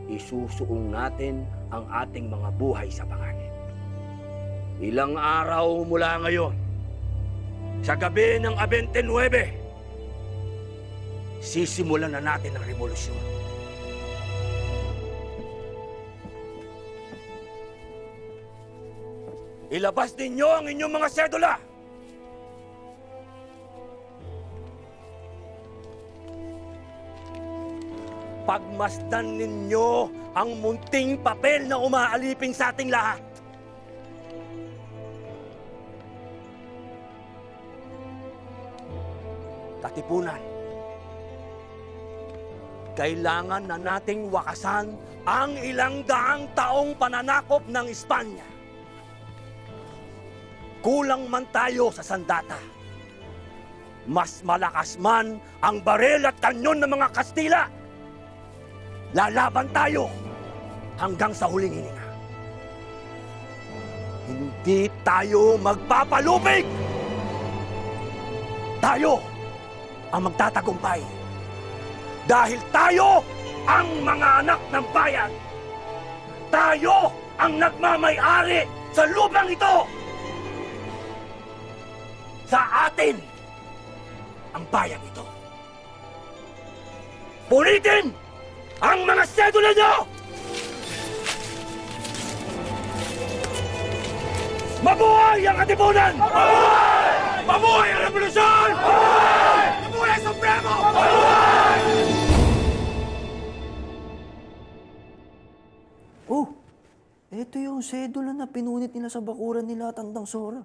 isusuong natin ang ating mga buhay sa panganib. Ilang araw mula ngayon, sa gabi ng 29, sisimulan na natin ang revolusyon. Ilabas ninyo ang inyong mga sedula! Pagmasdan ninyo ang munting papel na umaalipin sa ating lahat. Katipunan, kailangan na nating wakasan ang 200 taong pananakop ng Espanya. Kulang man tayo sa sandata. Mas malakas man ang baril at kanyon ng mga Kastila. Lalaban tayo hanggang sa huling hininga. Hindi tayo magpapalupig! Tayo ang magtatagumpay. Dahil tayo ang mga anak ng bayan. Tayo ang nagmamay-ari sa lupang ito. Sa atin ang bayan ito. Punitin ang mga sedula nyo! Mabuhay ang Katipunan! Mabuhay! Mabuhay ang revolusyon! Mabuhay! Mabuhay ang Supremo! Mabuhay! Oh, eto yung sedula na pinunit nila sa bakuran nila Tandang Sora.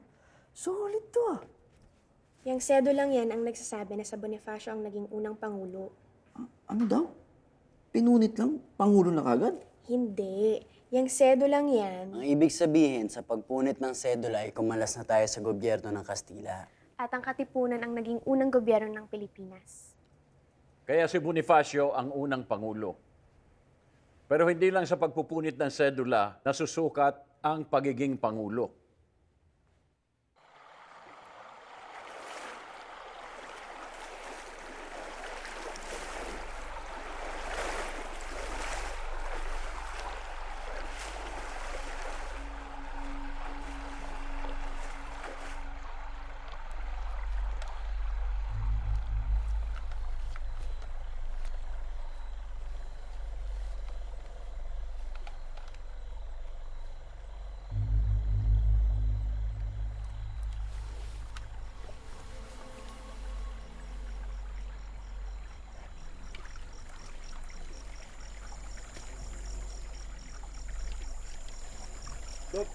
Solid to ah. Yang sedulang yan ang nagsasabi na sa Bonifacio ang naging unang pangulo. Ano daw? Pinunit lang? Pangulo na kagad? Hindi. Yang sedulang yan, Ang ibig sabihin, sa pagpunit ng sedula ay kumalas na tayo sa gobyerno ng Kastila. at ang Katipunan ang naging unang gobyerno ng Pilipinas. Kaya si Bonifacio ang unang pangulo. Pero hindi lang sa pagpupunit ng sedula nasusukat ang pagiging pangulo. Dok,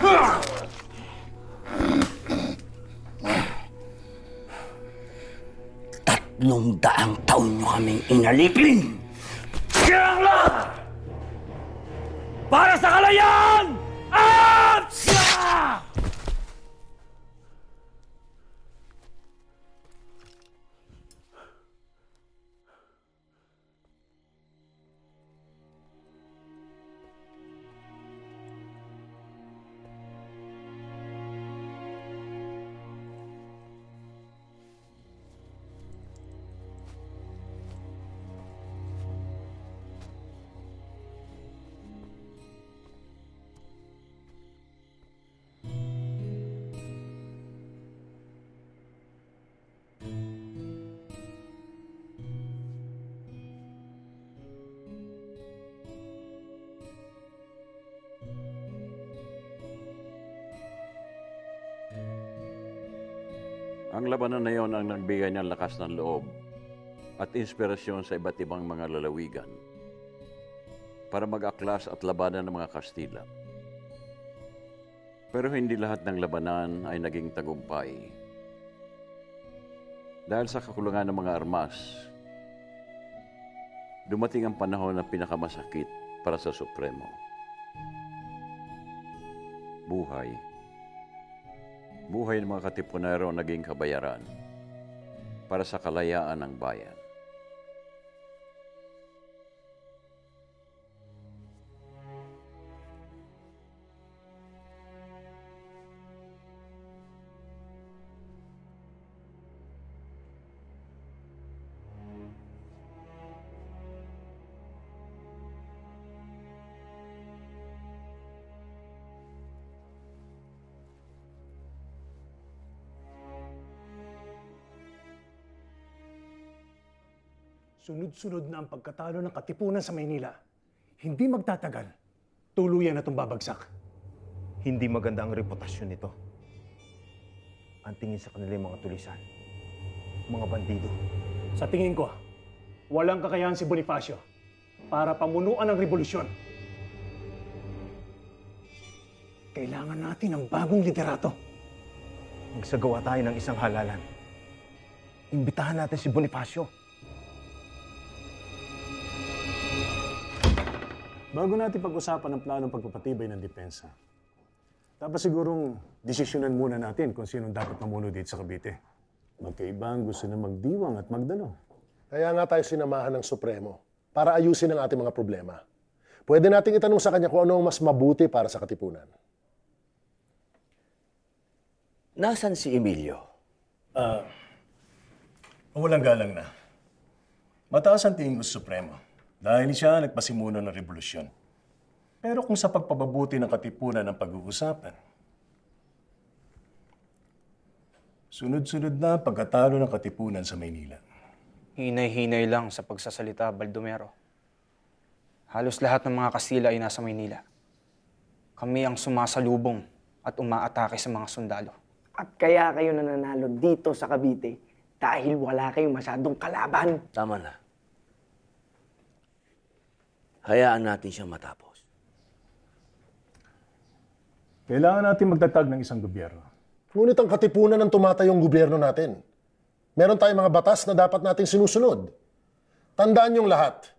$300 taon nyo kaming inalipin! Kaya lang! Para sa kalayaan! At siya! Ang labanan na yon ang nagbigay ng lakas ng loob at inspirasyon sa iba't ibang mga lalawigan para mag-aklas at labanan ng mga Kastila. Pero hindi lahat ng labanan ay naging tagumpay. Dahil sa kakulangan ng mga armas, dumating ang panahon na pinakamasakit para sa Supremo. Buhay. Buhay ng mga Katipunero naging kabayaran para sa kalayaan ng bayan. Sunod-sunod na ang pagkatalo ng Katipunan sa Maynila. Hindi magtatagal. Tuluyan na itong babagsak. Hindi maganda ang reputasyon nito. Ang tingin sa kanila yung mga tulisan. Mga bandido. Sa tingin ko, walang kakayahan si Bonifacio para pamunuan ang revolusyon. Kailangan natin ng bagong liderato. Magsagawa tayo ng isang halalan. Imbitahan natin si Bonifacio. Bago natin pag-usapan ang planong pagpapatibay ng depensa, dapat sigurong desisyonan muna natin kung sinong dapat mamuno dito sa Cavite. Magkaiba ang gusto na magdiwang at magdalo. Kaya nga tayo sinamahan ng Supremo para ayusin ang ating mga problema. Pwede nating itanong sa kanya kung ano ang mas mabuti para sa Katipunan. Nasaan si Emilio? Walang galang na. Mataas ang tingin ko sa Supremo dahil siya nagpasimuno ng revolusyon. Pero kung sa pagpapabuti ng Katipunan ang pag-uusapan, sunod-sunod na ang pagkatalo ng Katipunan sa Maynila. Hinay-hinay lang sa pagsasalita, Baldomero. Halos lahat ng mga Kastila ay nasa Maynila. Kami ang sumasalubong at umaatake sa mga sundalo. At kaya kayo nananalo dito sa Cavite dahil wala kayong masyadong kalaban. Tama na. Hayaan natin siyang matapos. Kailangan natin magtatag ng isang gobyerno. Ngunit ang Katipunan ang tumatayong gobyerno natin. Meron tayong mga batas na dapat natin sinusunod. Tandaan niyong lahat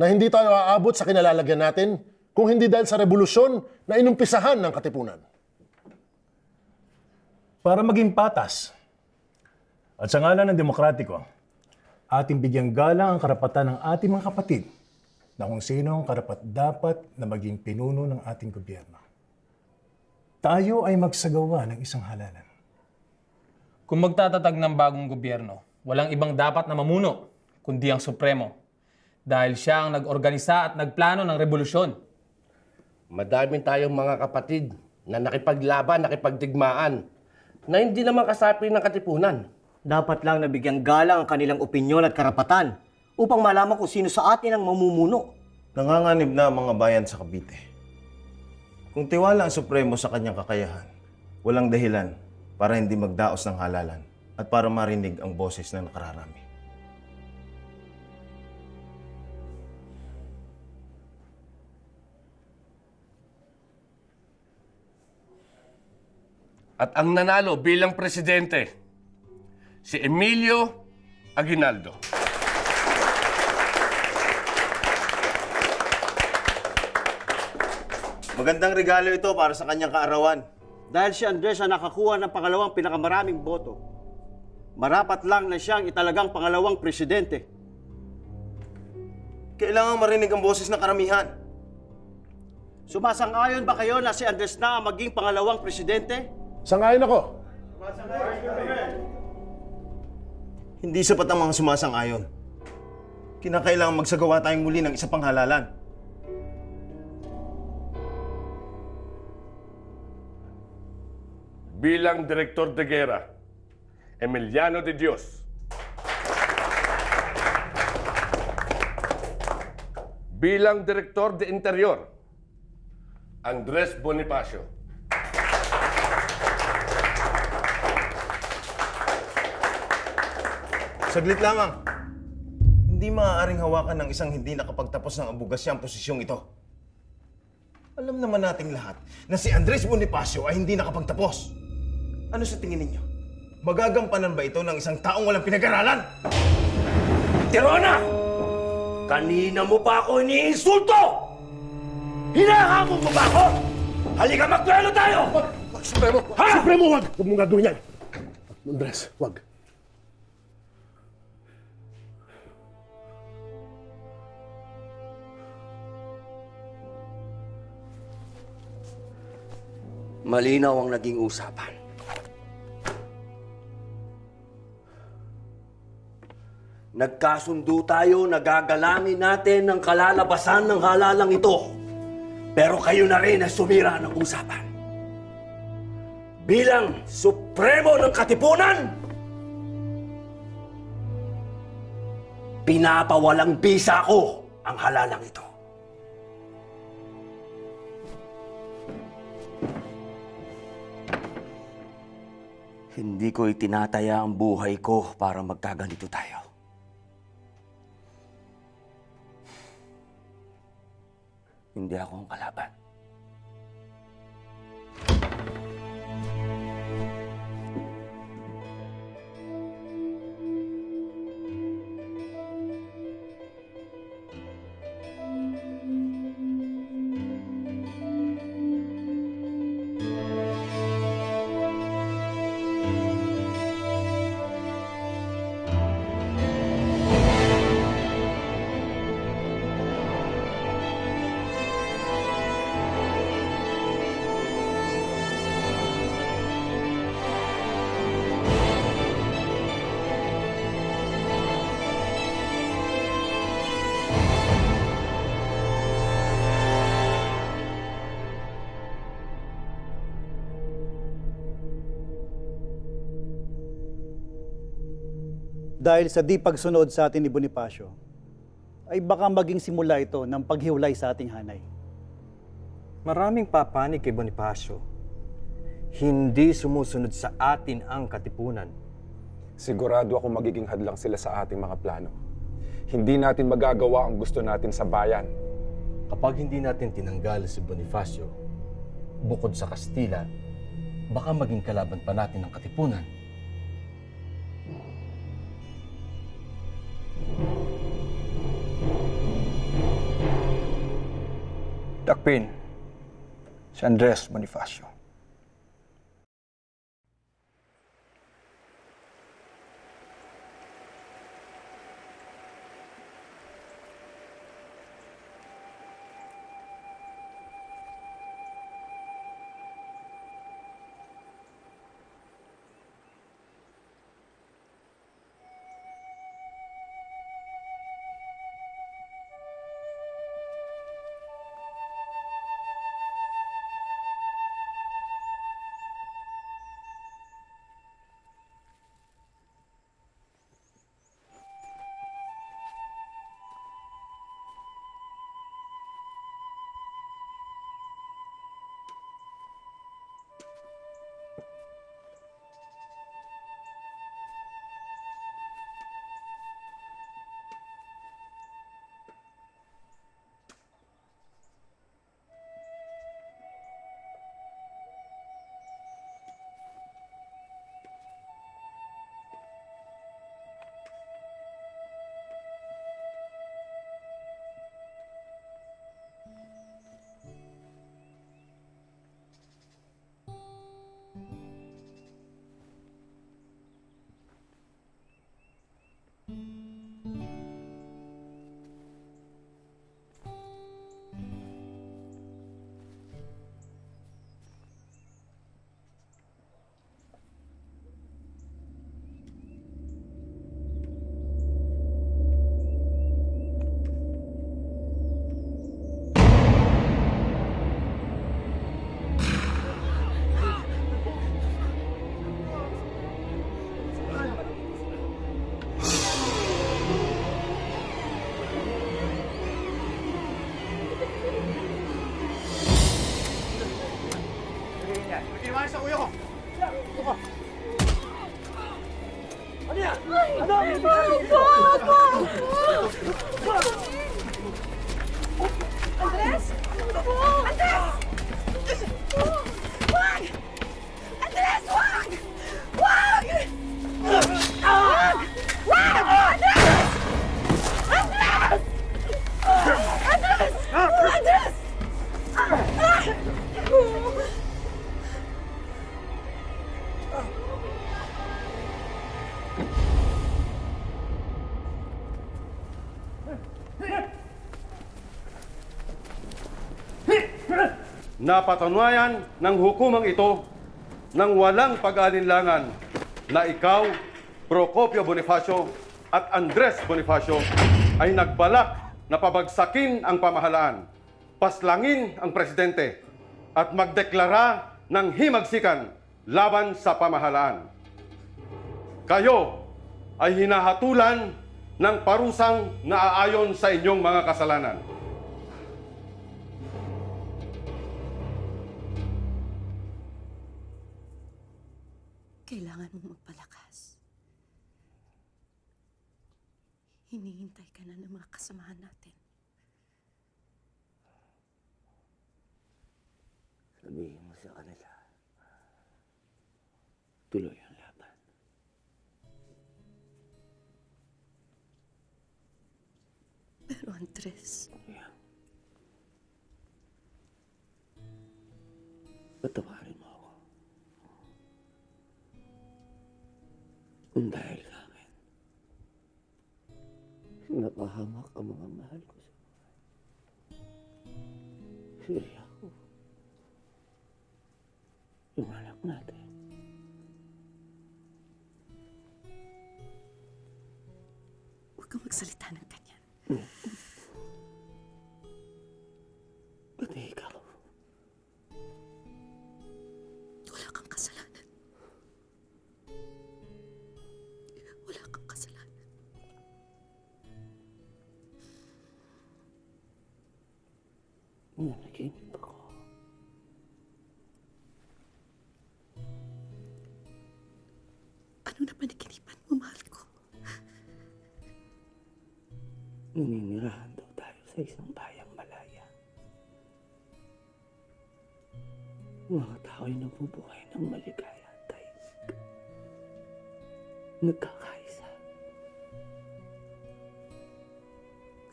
na hindi tayo aabot sa kinalalagyan natin kung hindi dahil sa revolusyon na inumpisahan ng Katipunan. Para maging patas at sa ngalan ng demokratiko, ating bigyang galang ang karapatan ng ating mga kapatid na kung sino ang karapat-dapat na maging pinuno ng ating gobyerno. Tayo ay magsagawa ng isang halalan. Kung magtatatag ng bagong gobyerno, walang ibang dapat na mamuno, kundi ang Supremo. Dahil siya ang nag-organisa at nagplano ng revolusyon. Madaming tayong mga kapatid na nakipaglaban, nakipagdigmaan, na hindi naman kasapi ng Katipunan. Dapat lang nabigyang galang ang kanilang opinyon at karapatan upang malaman kung sino sa atin ang mamumuno. Nanganganib na ang mga bayan sa Cavite. Kung tiwala ang Supremo sa kanyang kakayahan, walang dahilan para hindi magdaos ng halalan at para marinig ang boses na nakararami. At ang nanalo bilang presidente, si Emilio Aguinaldo. Magandang regalo ito para sa kanyang kaarawan. Dahil si Andres ang nakakuha ng pangalawang pinakamaraming boto, marapat lang na siyang italagang pangalawang presidente. Kailangan marinig ang boses ng karamihan. Sumasang-ayon ba kayo na si Andres na ang maging pangalawang presidente? Sangayon ako. Hindi sapat ang mga sumasang-ayon. Kinakailangan magsagawa tayong muli ng isa pang halalan. Bilang Direktor de Guerra, Emiliano de Dios. Bilang Direktor de Interior, Andres Bonifacio. Saglit lamang. Hindi maaaring hawakan ng isang hindi nakapagtapos ng abugasya ang posisyong ito. Alam naman nating lahat na si Andres Bonifacio ay hindi nakapagtapos. Ano sa tingin ninyo? Magagampanan ba ito ng isang taong walang pinag-aralan? Tirona! Kanina mo pa ako iniinsulto! Hinahamon mo ba ako? Halika magduelo tayo! Supremo! Ha? Supremo, wag! Huwag mong gagawin yan! Andres, wag. Malinaw ang naging usapan. Nagkasundo tayo na gagalangin natin ang kalalabasan ng halalang ito. Pero kayo na rin ang sumira ng usapan. Bilang Supremo ng Katipunan, pinapawalang bisa ko ang halalang ito. Hindi ko itinataya ang buhay ko para magkaganito tayo. Hindi ako ang kalaban. Dahil sa di pagsunod sa atin ni Bonifacio, ay baka maging simula ito ng paghiwalay sa ating hanay. Maraming papanig kay Bonifacio. Hindi sumusunod sa atin ang katipunan. Sigurado ako magiging hadlang sila sa ating mga plano. Hindi natin magagawa ang gusto natin sa bayan. Kapag hindi natin tinanggal si Bonifacio, bukod sa Kastila, baka maging kalaban pa natin ang katipunan. Dakpin, si Andres Bonifacio. Tiniwanan sa kuya ko! Ano yan? Ano? Andres! Andres! Wag! Andres, wag! Wag! Wag! Wag! Andres! Andres! Andres! Andres! Napatunayan ng hukumang ito ng walang pag-alinlangan na ikaw, Procopio Bonifacio at Andres Bonifacio ay nagbalak na pabagsakin ang pamahalaan, paslangin ang presidente at magdeklara ng himagsikan laban sa pamahalaan. Kayo ay hinahatulan ng parusang naaayon sa inyong mga kasalanan. Kailangan mong magpalakas. Hinihintay ka na ng mga kasamahan natin. Sabihin mo sa kanila, tuloy ang laban. Pero Andres, patawarin mo ako. Kung dahil sa akin, napahamak ang mga mahal ko sa buhay. Siri ako. Yung anak natin. huwag kang magsalita ng ganyan. Pati ikaw. Wala kang kasalanan. Wala kang kasalanan. Nanaginip ako. Ano na panaginipan mo, mahal ko? Naninirahan daw tayo sa isang bayang malaya. Mga tao'y nabubuhay ng maligaya at tahimik. Nagkakaisa.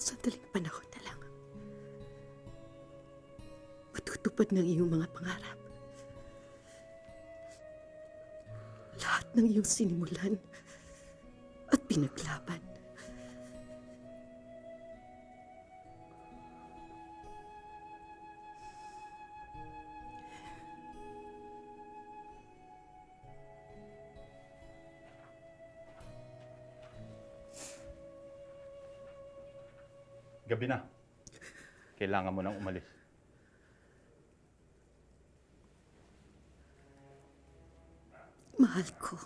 Sandaling panahon na lang. Matutupad ng iyong mga pangarap. Lahat ng iyong sinimulan at pinaglaban. Gabi na. Kailangan mo nang umalis. Mahal ko.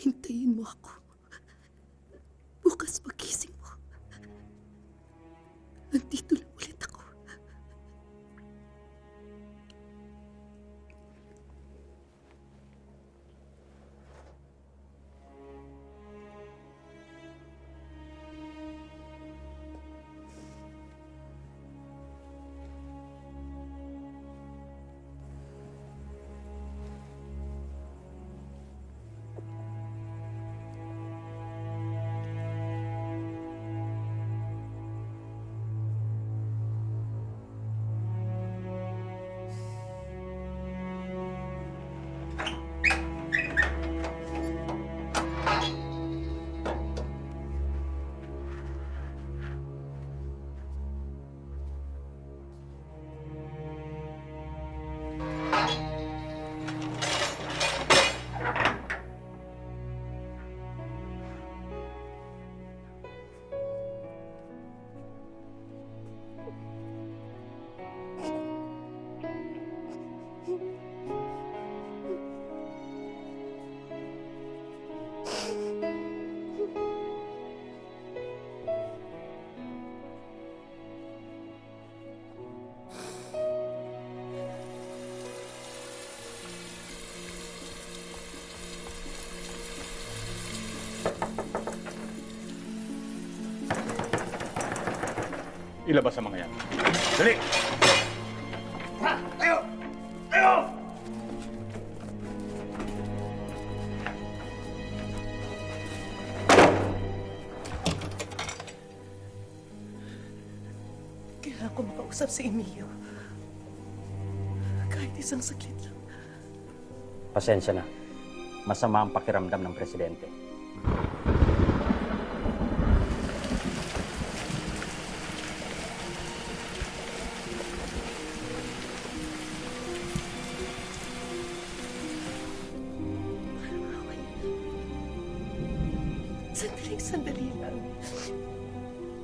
Hintayin mo ako. Bukas pagising mo. Nandito lang ulit ako. Ilabas ang mga yan. Dali! Tayo! Tayo! Kailangan ko makausap si Emilio. Kahit isang saglit lang. Pasensya na. Masama ang pakiramdam ng presidente. Sandali lang.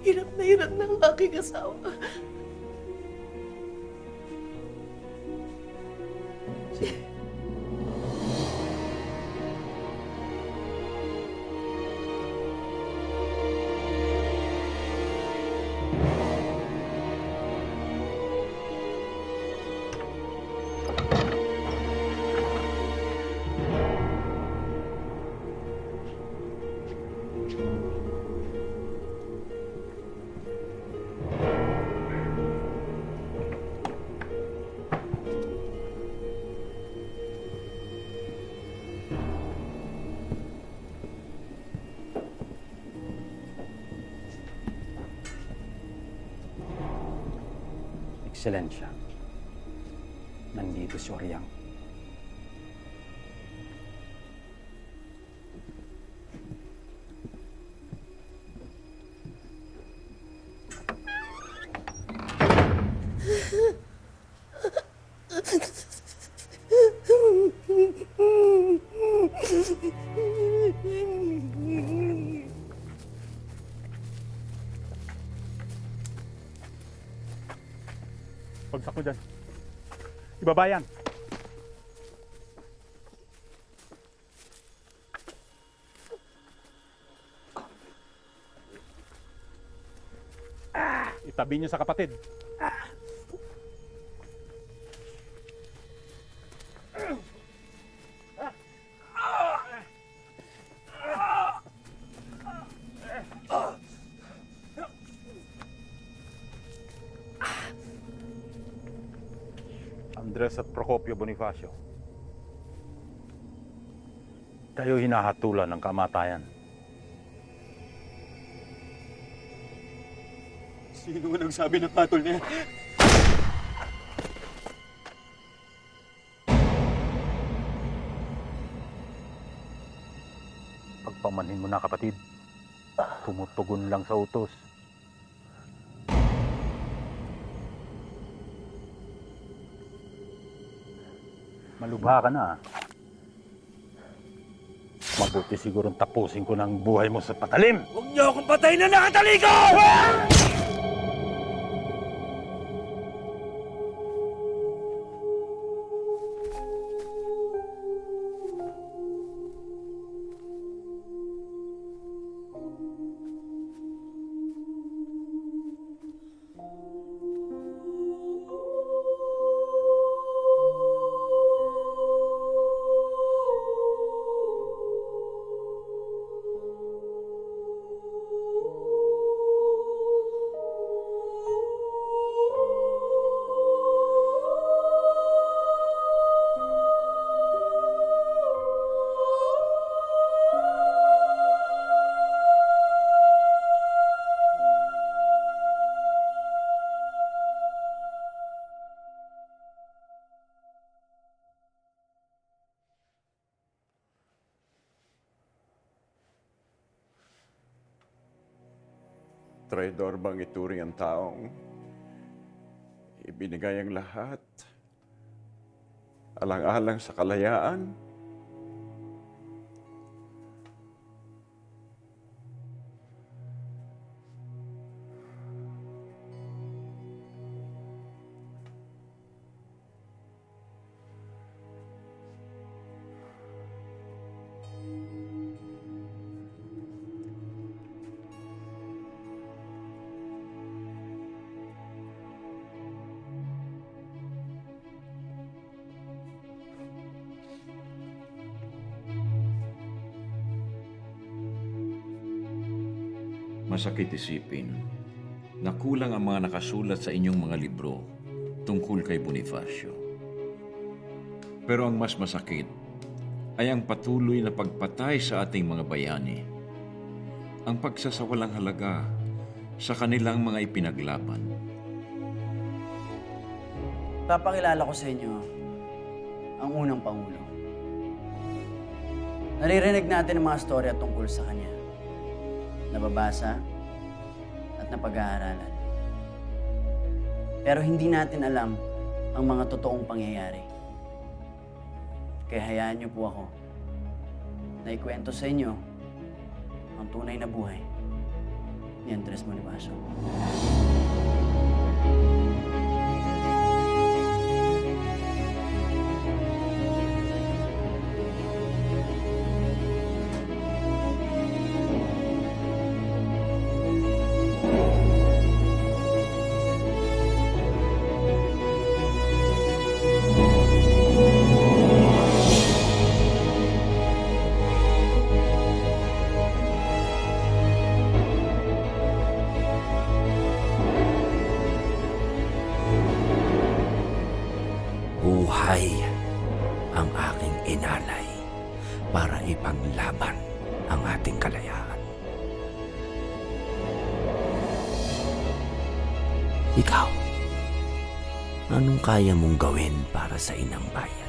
Hirap na hirap ng aking asawa. Sige. Ekscelensya, nandito si Oriang. Pagsak mo dyan. Ibaba yan. Itabi niyo sa kapatid. Andres at Procopio Bonifacio. Kayo hinahatulan ng kamatayan. Sino ang nagsabi ng patol niya? Pagpamanhin mo na, kapatid. Tumutugon lang sa utos. Malubha ka na. Mabuti sigurong tapusin ko ng buhay mo sa patalim. Huwag niyo akong patayin na nakataliko! Traidor bang ituring ang taong ibinigay ang lahat alang-alang sa kalayaan? Masakit isipin na kulang ang mga nakasulat sa inyong mga libro tungkol kay Bonifacio. Pero ang mas masakit ay ang patuloy na pagpatay sa ating mga bayani, ang pagsasawalang halaga sa kanilang mga ipinaglaban. Papakilala ko sa inyo ang unang Pangulo. Naririnig natin ang mga storya tungkol sa kanya. Nababasa at napag-aaralan. Pero hindi natin alam ang mga totoong pangyayari. Kaya hayaan niyo po ako na ikwento sa inyo ang tunay na buhay ni Andres Bonifacio. Buhay ang aking inalay para ipanglaban ang ating kalayaan. Ikaw, anong kaya mong gawin para sa inang bayan?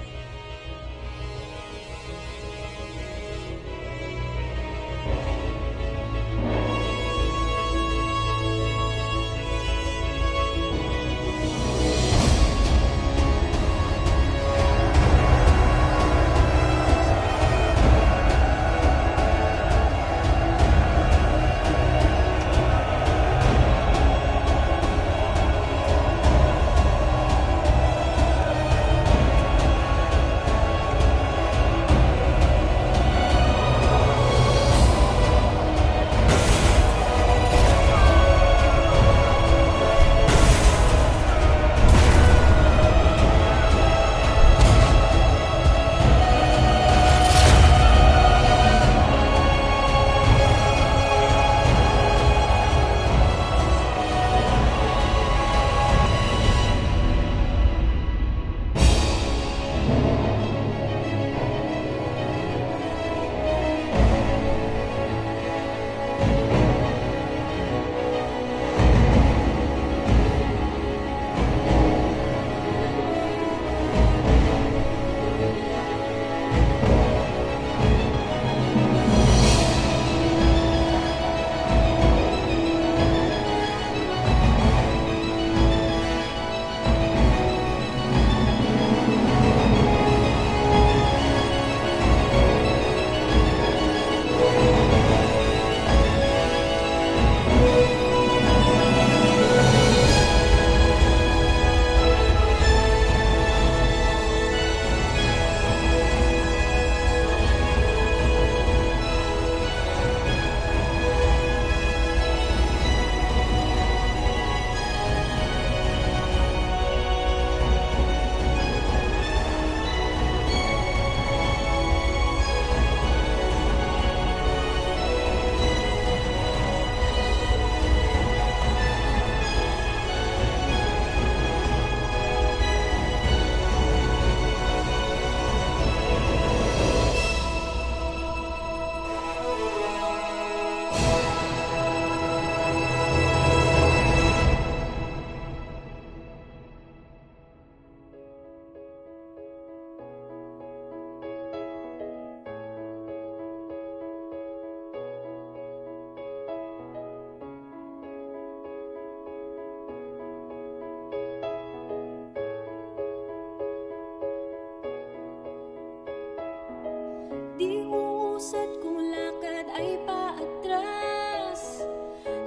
Di uusad kung lakad ay paatras.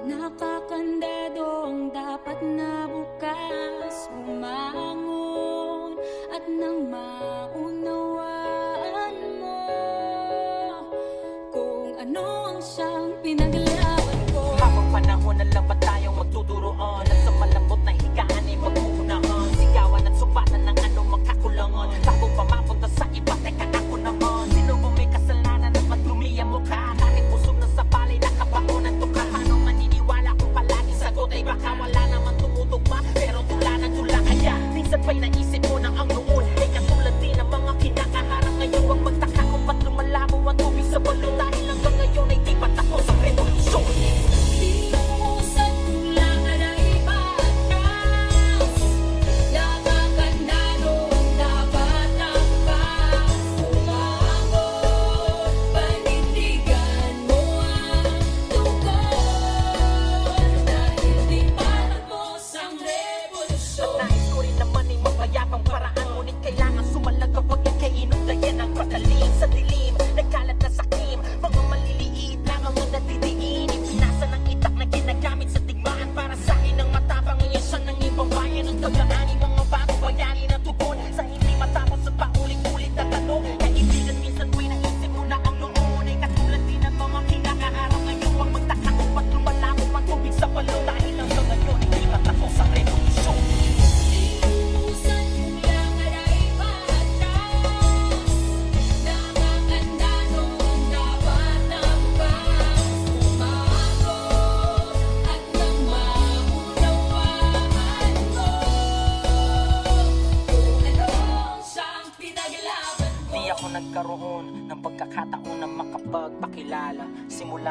Nakakandado ang dapat na bukas. Bumangon at nang maunawaan mo kung ano ang siyang pinaglaban ko. Habang panahon na lang ba tayong magtuturoan at sa malambot na higaan ay magpupunahan. Sigawan at subatan ng ano makakulangan. Bago pa mapunta sa iba, teka ako naman. Sino ba may kasalanan at maglumi ang mukha? Kahit busog na sa palay, nakabaon ang tukha. Paano maniniwala kung palagi sagot ay baka wala?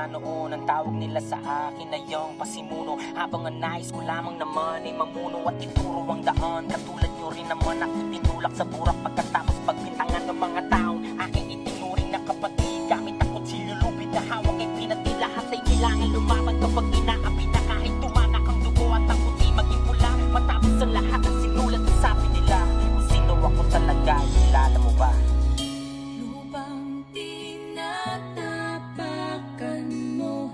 noon. Ang tawag nila sa akin ay yung pasimuno. Habang ang nais ko lamang naman ay mamuno at ituro ang daan. Katulad nyo rin naman ako tinulak sa burak pagkatapos pagbintangan ng mga taong aking itinuring na kapatid. Gamit ako't silulupit na hawak ay pinati lahat ay kailangan lumaban kapag inaapi na kahit tumanak ang dugo at ang puti maging pula. Matapos sa lahat ang sinulat sa sabi nila kung sino ako talaga, kilala mo ba? Lupang tinatapakan mo,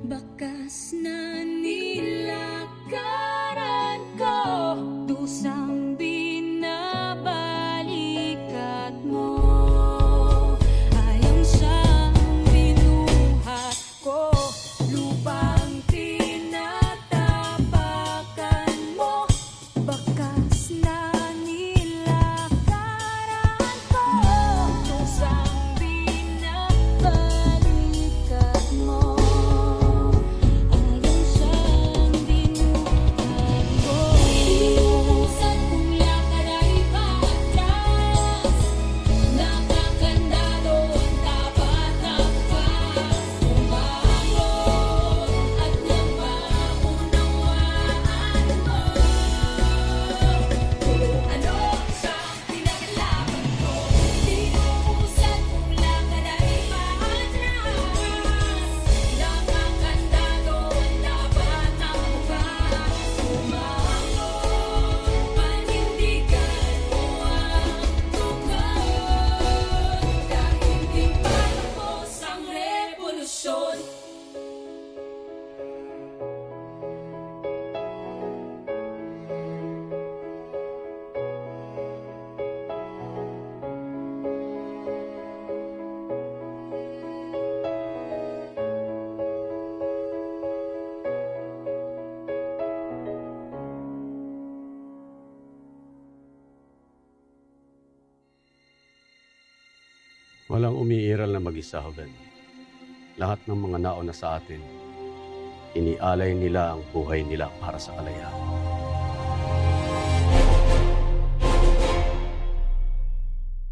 bakas na nilakaran ko, dusang binabalikat mo, ayang siyang binuhat ko. Lupang tinatapakan mo, bakas na nilakaran ko, dusang binabalikat mo, ayang siyang binuhat ko. Inuusan kong lakad ay paatras, nakakandado ang tapat na pagkas, umangon at napaunawaan mo kung ano sa pinaglaban ko. Inuusan kong lakad ay paatras, nakakandado ang tapat na pagkas, umangon, panindigan mo ang tugon, dahil di pa tapos ang revolusyon. Walang umiiral na mag-isa, Hoven. Lahat ng mga nauna sa atin, inialay nila ang buhay nila para sa kalayaan.